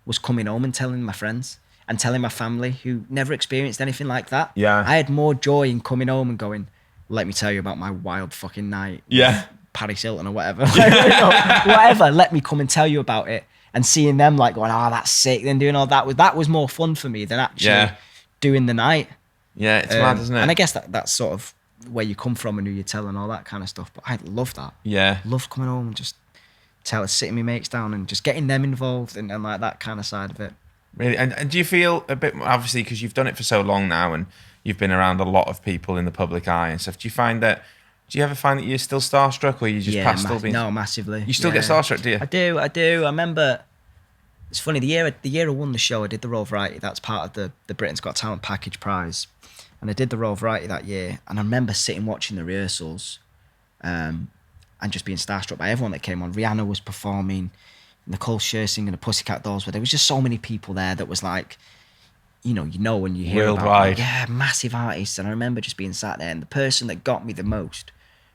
was coming home and telling my friends and telling my family who never experienced anything like that. Yeah. I had more joy in coming home and going, let me tell you about my wild fucking night. Yeah. With Paris Hilton or whatever. You know, whatever. Let me come and tell you about it. and seeing them like going, oh, that's sick, then doing all that was more fun for me than actually doing the night. Yeah, it's mad, isn't it? And I guess that's sort of where you come from and who you tell and all that kind of stuff. But I love that. Yeah. Love coming home and just sitting my mates down and just getting them involved and like that kind of side of it. Really? And do you feel a bit, obviously, because you've done it for so long now and you've been around a lot of people in the public eye and stuff, do you ever find that you're still starstruck, or you just past still being... No, massively. You still get starstruck, do you? I do. I remember, it's funny, the year I won the show, I did the Royal Variety. That's part of the Britain's Got Talent package prize. And I did the Royal Variety that year. And I remember sitting watching the rehearsals and just being starstruck by everyone that came on. Rhianna was performing, Nicole Scherzinger singing the Pussycat Dolls, but there was just so many people there that was like, you know when you hear worldwide. About massive artists. And I remember just being sat there, and the person that got me the most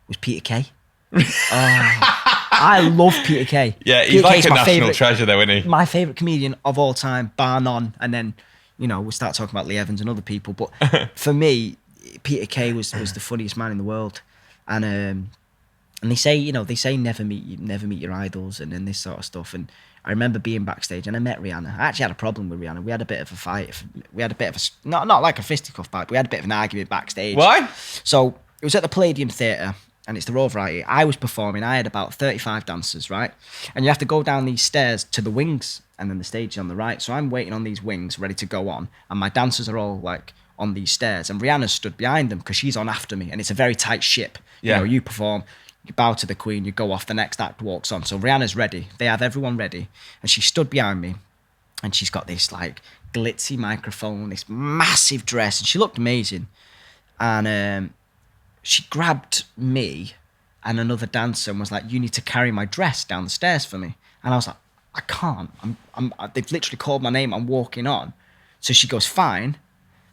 was Peter Kay. I love Peter Kay. Yeah, he's Peter like Kay's a my national favourite, treasure though, isn't he? My favourite comedian of all time, bar none. And then, we start talking about Lee Evans and other people. But for me, Peter Kay was the funniest man in the world. And they say, never meet your idols and this sort of stuff. And I remember being backstage and I met Rhianna. I actually had a problem with Rhianna. We had a bit of a fight. We had a bit of a, not like a fisticuff fight, but we had a bit of an argument backstage. Why? So it was at the Palladium Theatre and it's the Royal Variety. I was performing. I had about 35 dancers, right? And you have to go down these stairs to the wings and then the stage is on the right. So I'm waiting on these wings ready to go on. And my dancers are all like on these stairs. And Rihanna stood behind them because she's on after me. And it's a very tight ship. Yeah. You perform, you bow to the Queen, you go off, the next act walks on. So Rihanna's ready. They have everyone ready. And she stood behind me and she's got this like glitzy microphone, this massive dress, and she looked amazing. And she grabbed me and another dancer and was like, you need to carry my dress down the stairs for me. And I was like, I can't. They've literally called my name. I'm walking on. So she goes, fine,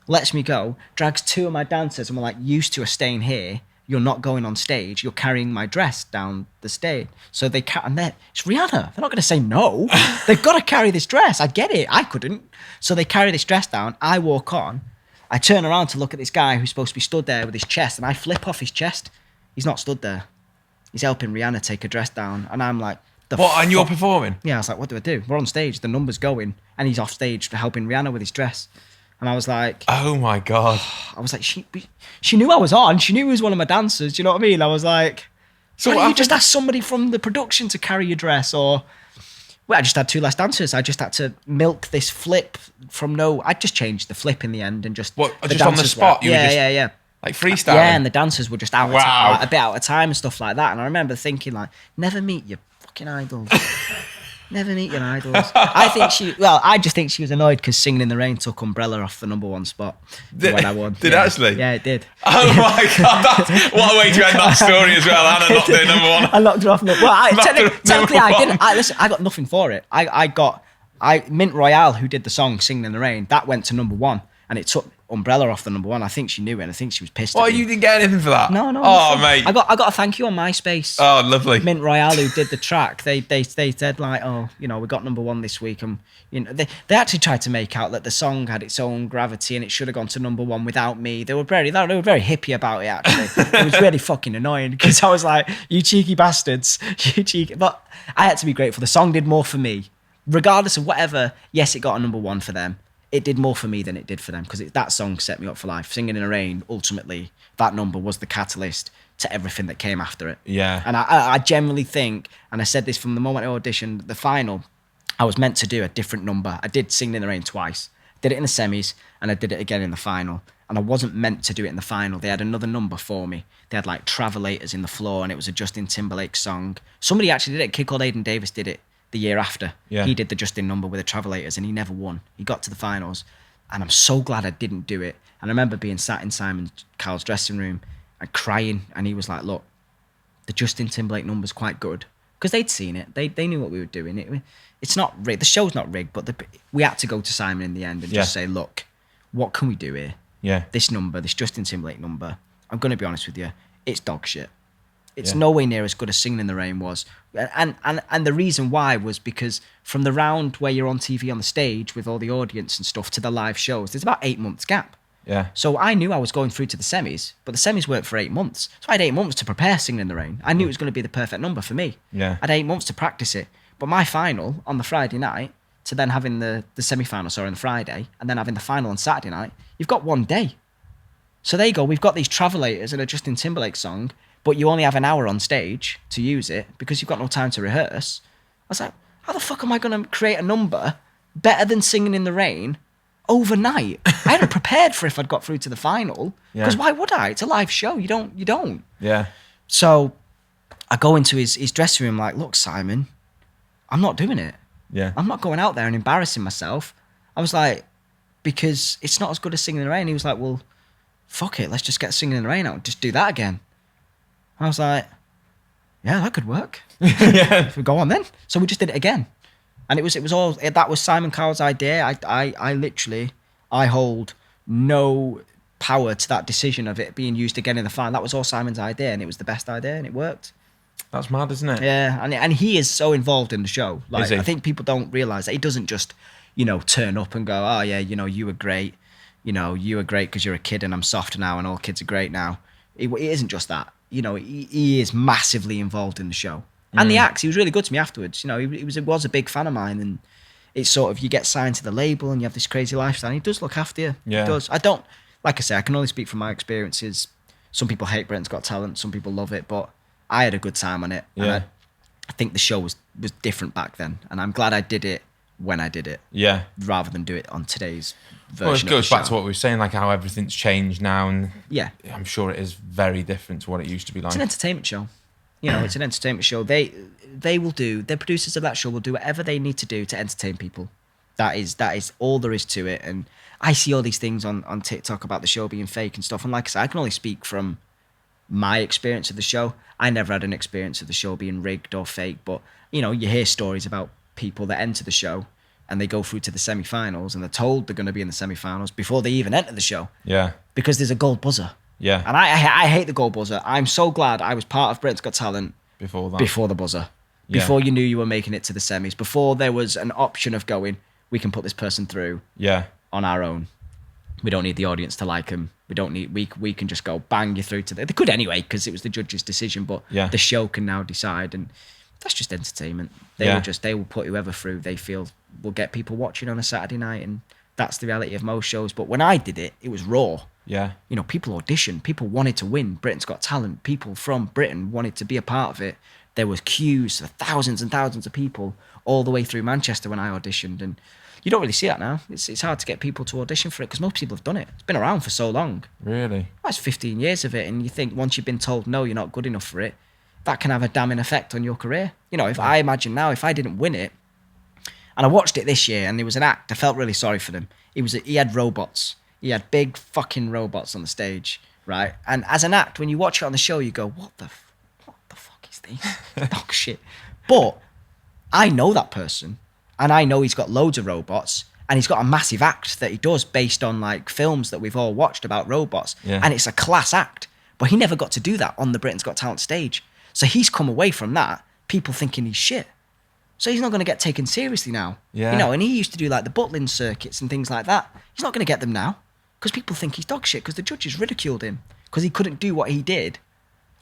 lets me go, drags two of my dancers and we're like, used to are staying here. You're not going on stage. You're carrying my dress down the stage. So they and it's Rhianna. They're not going to say no. They've got to carry this dress. I get it. I couldn't. So they carry this dress down. I walk on. I turn around to look at this guy who's supposed to be stood there with his chest, and I flip off his chest. He's not stood there. He's helping Rhianna take her dress down, and I'm like, and you're performing? Yeah, I was like, what do I do? We're on stage. The number's going, and he's off stage helping Rhianna with his dress. And I was like, oh my God. I was like, she knew I was on. She knew he was one of my dancers. Do you know what I mean? I was like, so why don't you just ask somebody from the production to carry your dress? Or, well, I just had two less dancers. I just had to milk this flip I just changed the flip in the end and just. What, just on the spot? Yeah. Like freestyling? Yeah, and the dancers were just a bit out of time and stuff like that. And I remember thinking like, never meet your fucking idols. Never meet your idols. I just think she was annoyed because Singing in the Rain took Umbrella off the number one spot when I won. Did actually? Yeah, it did. Oh my God. What a way to end that story as well. Anna knocked her number one. I knocked her off. Technically I didn't. I got nothing for it. I got Mint Royale, who did the song Singing in the Rain, that went to number one. And it took Umbrella off the number one. I think she knew it, and I think she was pissed at me. You didn't get anything for that? No. Oh, mate. I got a thank you on MySpace. Oh, lovely. Mint Royale, who did the track, they said like, oh, we got number one this week. And they actually tried to make out that the song had its own gravity and it should have gone to number one without me. They were very hippie about it, actually. It was really fucking annoying because I was like, you cheeky bastards, you cheeky. But I had to be grateful. The song did more for me, regardless of whatever. Yes, it got a number one for them. It did more for me than it did for them because that song set me up for life. Singing in the Rain, ultimately, that number was the catalyst to everything that came after it. Yeah. And I generally think, and I said this from the moment I auditioned, the final, I was meant to do a different number. I did Singing in the Rain twice. Did it in the semis and I did it again in the final. And I wasn't meant to do it in the final. They had another number for me. They had like Travelators in the Floor and it was a Justin Timberlake song. Somebody actually did it. A kid called Aidan Davis did it the year after. Yeah. He did the Justin number with the Travelators and he never won. He got to the finals and I'm so glad I didn't do it. And I remember being sat in Simon Cowell's dressing room and crying and he was like, look, the Justin Timberlake number's quite good. Because they'd seen it. They knew what we were doing. It's not rigged. The show's not rigged, but we had to go to Simon in the end and just say, look, what can we do here? Yeah. This number, this Justin Timberlake number, I'm going to be honest with you, it's dog shit. It's nowhere near as good as Singing in the Rain was. And the reason why was because from the round where you're on TV on the stage with all the audience and stuff to the live shows, there's about 8 months gap. Yeah. So I knew I was going through to the semis, but the semis weren't for 8 months. So I had 8 months to prepare Singing in the Rain. I knew it was going to be the perfect number for me. Yeah. I had 8 months to practice it. But my final on the Friday night to then having the semi-final, on the Friday, and then having the final on Saturday night, you've got one day. So there you go. We've got these Travelators and a Justin Timberlake song, but you only have an hour on stage to use it because you've got no time to rehearse. I was like, how the fuck am I going to create a number better than Singing in the Rain overnight? I hadn't prepared for if I'd got through to the final, because why would I? It's a live show. You don't. Yeah. So I go into his dressing room like, look, Simon, I'm not doing it. Yeah. I'm not going out there and embarrassing myself. I was like, because it's not as good as Singing in the Rain. He was like, well, fuck it, let's just get Singing in the Rain out and just do that again. I was like, yeah, that could work. Yeah. If we go on then. So we just did it again. And it was all, that was Simon Cowell's idea. I hold no power to that decision of it being used again in the final. That was all Simon's idea, and it was the best idea, and it worked. That's mad, isn't it? Yeah, and he is so involved in the show. Like, I think people don't realise that he doesn't just, turn up and go, oh yeah, you were great. You were great because you're a kid and I'm soft now and all kids are great now. It isn't just that. He is massively involved in the show. And the acts, he was really good to me afterwards. He was a big fan of mine, and it's sort of, you get signed to the label and you have this crazy lifestyle. And he does look after you. Yeah. He does. Like I say, I can only speak from my experiences. Some people hate Britain's Got Talent. Some people love it, but I had a good time on it. Yeah. And I think the show was different back then. And I'm glad I did it when I did it. Yeah. Rather than do it on today's version. Well, it goes back to what we were saying, like how everything's changed now. And yeah, I'm sure it is very different to what it used to be like. It's an entertainment show. It's an entertainment show. They will do, the producers of that show will do whatever they need to do to entertain people. That is all there is to it. And I see all these things on TikTok about the show being fake and stuff. And like I said, I can only speak from my experience of the show. I never had an experience of the show being rigged or fake, but you hear stories about people that enter the show and they go through to the semi-finals and they're told they're going to be in the semi-finals before they even enter the show. Yeah. Because there's a gold buzzer. Yeah. And I hate the gold buzzer. I'm so glad I was part of Britain's Got Talent before that. Before the buzzer. Yeah. Before you knew you were making it to the semis. Before there was an option of going, we can put this person through on our own. We don't need the audience to like them. We can just go bang you through to they could anyway because it was the judge's decision, but the show can now decide, and that's just entertainment. They will put whoever through they feel will get people watching on a Saturday night, and that's the reality of most shows. But when I did it, it was raw. Yeah. People auditioned. People wanted to win Britain's Got Talent. People from Britain wanted to be a part of it. There was queues for thousands and thousands of people all the way through Manchester when I auditioned, and you don't really see that now. It's hard to get people to audition for it because most people have done it. It's been around for so long. Really? That's 15 years of it, and you think once you've been told no, you're not good enough for it, that can have a damning effect on your career. If I imagine now, if I didn't win it, and I watched it this year, and there was an act, I felt really sorry for them. He had robots. He had big fucking robots on the stage, right? And as an act, when you watch it on the show, you go, what the fuck is this? Dog shit. But I know that person, and I know he's got loads of robots, and he's got a massive act that he does based on like films that we've all watched about robots. Yeah. And it's a class act. But he never got to do that on the Britain's Got Talent stage. So he's come away from that, people thinking he's shit. So he's not going to get taken seriously now. Yeah. And he used to do like the Butlin circuits and things like that. He's not going to get them now because people think he's dog shit because the judges ridiculed him because he couldn't do what he did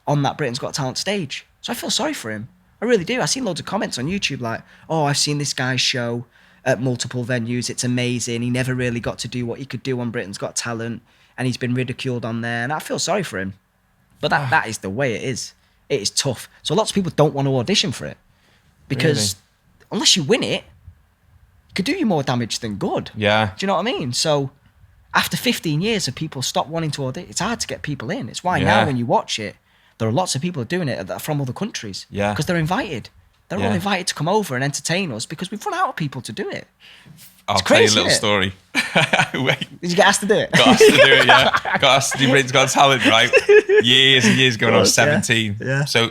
on that Britain's Got Talent stage. So I feel sorry for him. I really do. I've seen loads of comments on YouTube like, oh, I've seen this guy's show at multiple venues. It's amazing. He never really got to do what he could do on Britain's Got Talent, and he's been ridiculed on there. And I feel sorry for him. But that is the way it is. It is tough. So lots of people don't want to audition for it because unless you win it, it could do you more damage than good. Yeah. Do you know what I mean? So after 15 years of people stop wanting to audition, it's hard to get people in. It's why now when you watch it, there are lots of people doing it that are from other countries. Yeah. Because they're invited. They're all invited to come over and entertain us because we've run out of people to do it. I'll tell you a little story. Wait. Did you get asked to do it? Got asked to do it, yeah. Got asked to do Britain's Got Talent, right? Years and years ago when I was 17. Yeah. So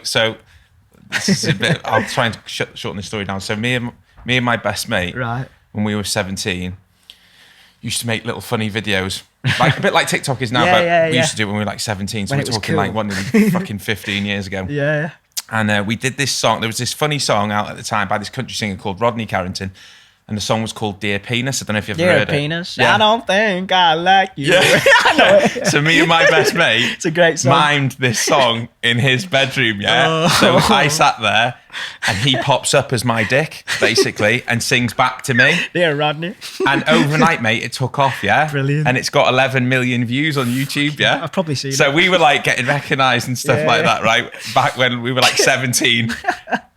this is a bit, I'll try and shorten the story down. So me and my best mate, right, when we were 17, used to make little funny videos. Like a bit like TikTok is now, but we used to do it when we were like 17. So we're talking like fucking 15 years ago. Yeah. And we did this song. There was this funny song out at the time by this country singer called Rodney Carrington. and the song was called Dear Penis. I don't know if you've Dear ever heard Penis. it. Yeah. I don't think I like you. Yeah. I know it. So me and my best mate It's a great song. mimed this song in his bedroom, yeah? Oh. So I sat there and he pops up as my dick, basically, and sings back to me. Dear Rodney. And overnight, mate, it took off, yeah? Brilliant. And it's got 11 million views on YouTube, yeah? I've probably seen So it. we were like getting recognised and stuff like that, right? Back when we were like 17.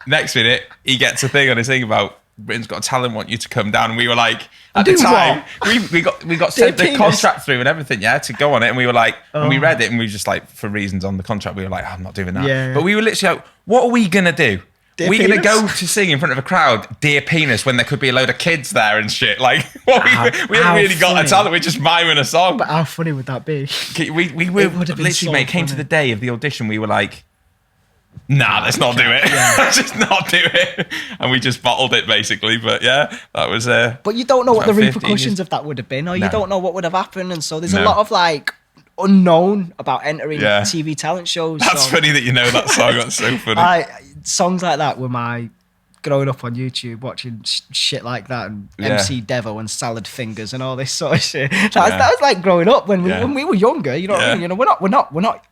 Next minute, he gets a thing on his thing about Britain's Got Talent want you to come down, and we were like, at the time, we got sent the contract through and everything, yeah, to go on it, and we were like, and we read it, and we were just like, for reasons on the contract, we were like, I'm not doing that. Yeah. But we were literally like, what are we gonna do? Dear We're gonna Penis? go to sing in front of a crowd, Dear Penis, when there could be a load of kids there and shit. Like, what we haven't really got a funny. talent. We're just miming a song. But how funny would that be? We were It would have been literally, so mate, came to funny. the day of the audition, we were like, nah, let's not do it. Let's just not do it. And we just bottled it, basically. But yeah, that was... But you don't know what the about 15 repercussions years. of that would have been, or you No. don't know what would have happened. And so there's a No. lot of like unknown about entering Yeah. TV talent shows. That's so funny that you know that song. That's so funny. songs like that were my growing up on YouTube, watching shit like that, and Yeah. MC Devo and Salad Fingers and all this sort of shit. That was like growing up when we were younger. You know what I mean? You know, we're not.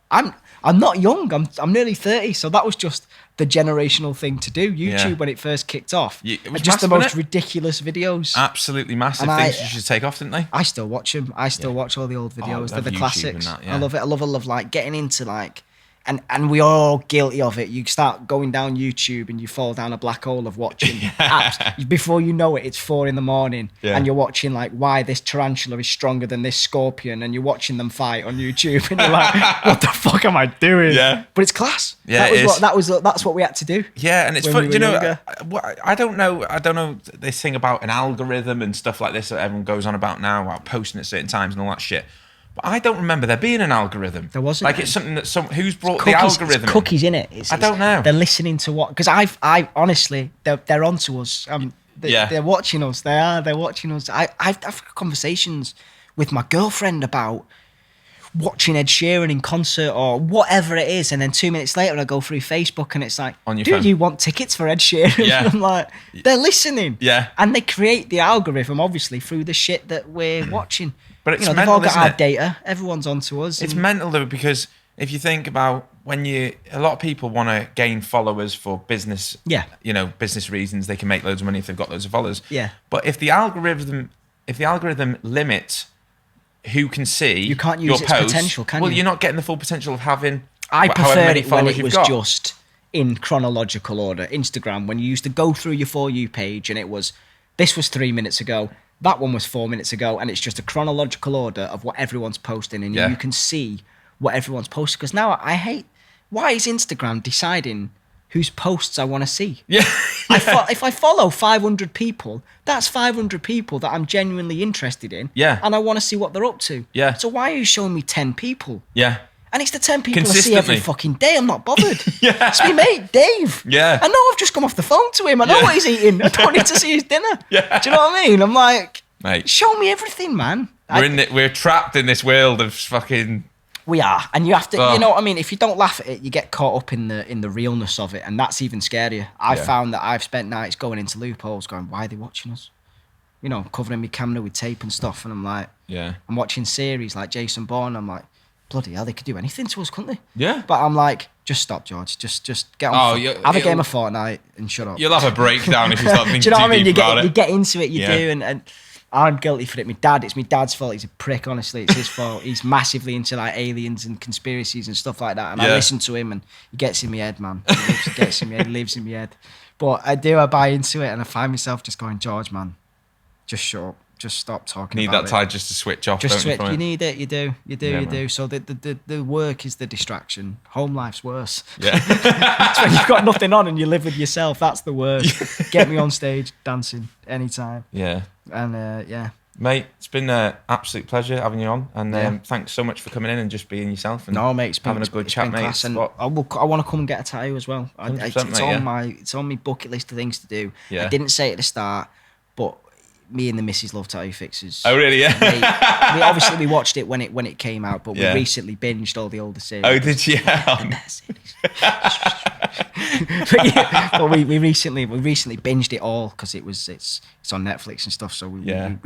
I'm not young. I'm nearly 30, so that was just the generational thing to do. YouTube when it first kicked off, It was just the massive, most wasn't ridiculous videos. Absolutely massive And things you should take off, didn't they? I still watch them. I still watch all the old videos. I They're love the YouTube classics. and that, yeah. I love it. I love like getting into like, and we are all guilty of it. You start going down YouTube and you fall down a black hole of watching apps. Before you know it, it's 4 a.m. and you're watching like why this tarantula is stronger than this scorpion, and you're watching them fight on YouTube, and you're like, what the fuck am I doing? Yeah. But it's class. Yeah, it is. That's what we had to do. Yeah, and it's when fun. we were You know, younger. I don't know this thing about an algorithm and stuff like this that everyone goes on about now, about posting at certain times and all that shit. But I don't remember there being an algorithm. There wasn't. Like, it's something that who's brought Cookies, the algorithm? it's cookies in it. I don't know. They're listening to what? Because I honestly, they're onto us. They're watching us. They're watching us. I've had conversations with my girlfriend about watching Ed Sheeran in concert or whatever it is, and then 2 minutes later I go through Facebook and it's like, On your do phone. you want tickets for Ed Sheeran? Yeah. And I'm like, they're listening. Yeah. And they create the algorithm obviously through the shit that we're watching. But it's they've mental, all got isn't our it? data. Everyone's onto us. It's and- mental though, because if you think about a lot of people want to gain followers for business, business reasons. They can make loads of money if they've got loads of followers. Yeah. But if the algorithm limits who can see, You can't use your its posts, potential, can well, you? you're not getting the full potential of having. I however preferred many it when followers it you've was got. just in chronological order. Instagram, when you used to go through your For You page and it was, this was 3 minutes ago, that one was 4 minutes ago, and it's just a chronological order of what everyone's posting, and Yeah. you can see what everyone's posting. Because now I hate, why is Instagram deciding whose posts I want to see? Yeah. If I follow 500 people, that's 500 people that I'm genuinely interested in. Yeah. And I want to see what they're up to. Yeah. So why are you showing me 10 people? Yeah. And it's the 10 people I see every Consistently. fucking day. I'm not bothered. Yeah. It's me mate, Dave. Yeah. I know I've just come off the phone to him. I know Yeah. what he's eating. I don't need to see his dinner. Yeah. Do you know what I mean? I'm like, Mate. show me everything, man. We're trapped in this world of fucking. We are. And you have to, Oh. you know what I mean? If you don't laugh at it, you get caught up in the realness of it. And that's even scarier. I found that I've spent nights going into loopholes going, why are they watching us? You know, covering my camera with tape and stuff. And I'm like, Yeah. I'm watching series like Jason Bourne. I'm like, bloody hell, they could do anything to us, couldn't they? Yeah. But I'm like, just stop, George. Just get on. Have a game of Fortnite and shut up. You'll have a breakdown if you start thinking do you know too what I mean? deep about You it. get into it, you Yeah. do, and I'm guilty for it. It's my dad's fault. He's a prick, honestly. It's his fault. He's massively into like aliens and conspiracies and stuff like that. And I Yeah. listen to him, and he gets in my head, man. He gets in my head, lives in my head. But I buy into it, and I find myself just going, George, man, just shut up. Just stop talking Need about that it. time just to switch off. Just don't switch. from You it? need it. You do. Yeah, man. do. So the work is the distraction. Home life's worse. Yeah. That's when you've got nothing on and you live with yourself. That's the worst. Get me on stage dancing anytime. Yeah. And yeah. Mate, it's been an absolute pleasure having you on, and Yeah. thanks so much for coming in and just being yourself. And No, mate, it's been, having a good it's chat, been mate. class, and What- I want to come and get a tattoo as well. 100%, It's mate, on my bucket list of things to do. Yeah. I didn't say it at the start, but me and the missus love tattoo fixes. Oh really? Yeah. Obviously we watched it when it came out, but we recently binged all the older series. Oh, did you? But we recently binged it all because it's on Netflix and stuff. So we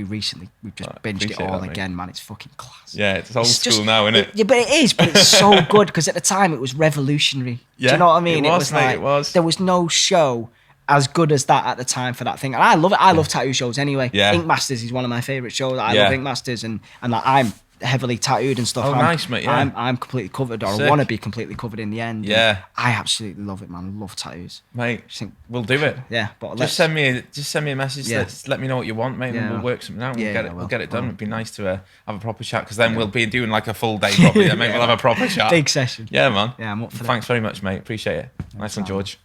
recently just binged it all again, man. It's fucking class. Yeah, it's old school now, isn't it? Yeah, but it is. But it's so good because at the time it was revolutionary. Yeah, do you know what I mean? It was like it was. There was no show as good as that at the time for that thing, and I love it. I love tattoo shows anyway. Yeah. Ink Masters is one of my favorite shows. I love Ink Masters, and like I'm heavily tattooed and stuff. Oh, nice, mate. Yeah. I'm completely covered, or Sick. I want to be completely covered in the end. Yeah. I absolutely love it, man. I love tattoos. Mate, Think, we'll do it. Yeah, but just send me a message. Yeah. Let me know what you want, mate, and we'll work something out. We'll get it done. It'd be nice to have a proper chat, because then we'll be doing like a full day probably. Mate, we'll have a proper chat. Big session. Yeah, man. Yeah, I'm up for that. Thanks very much, mate. Appreciate it. Nice one, George.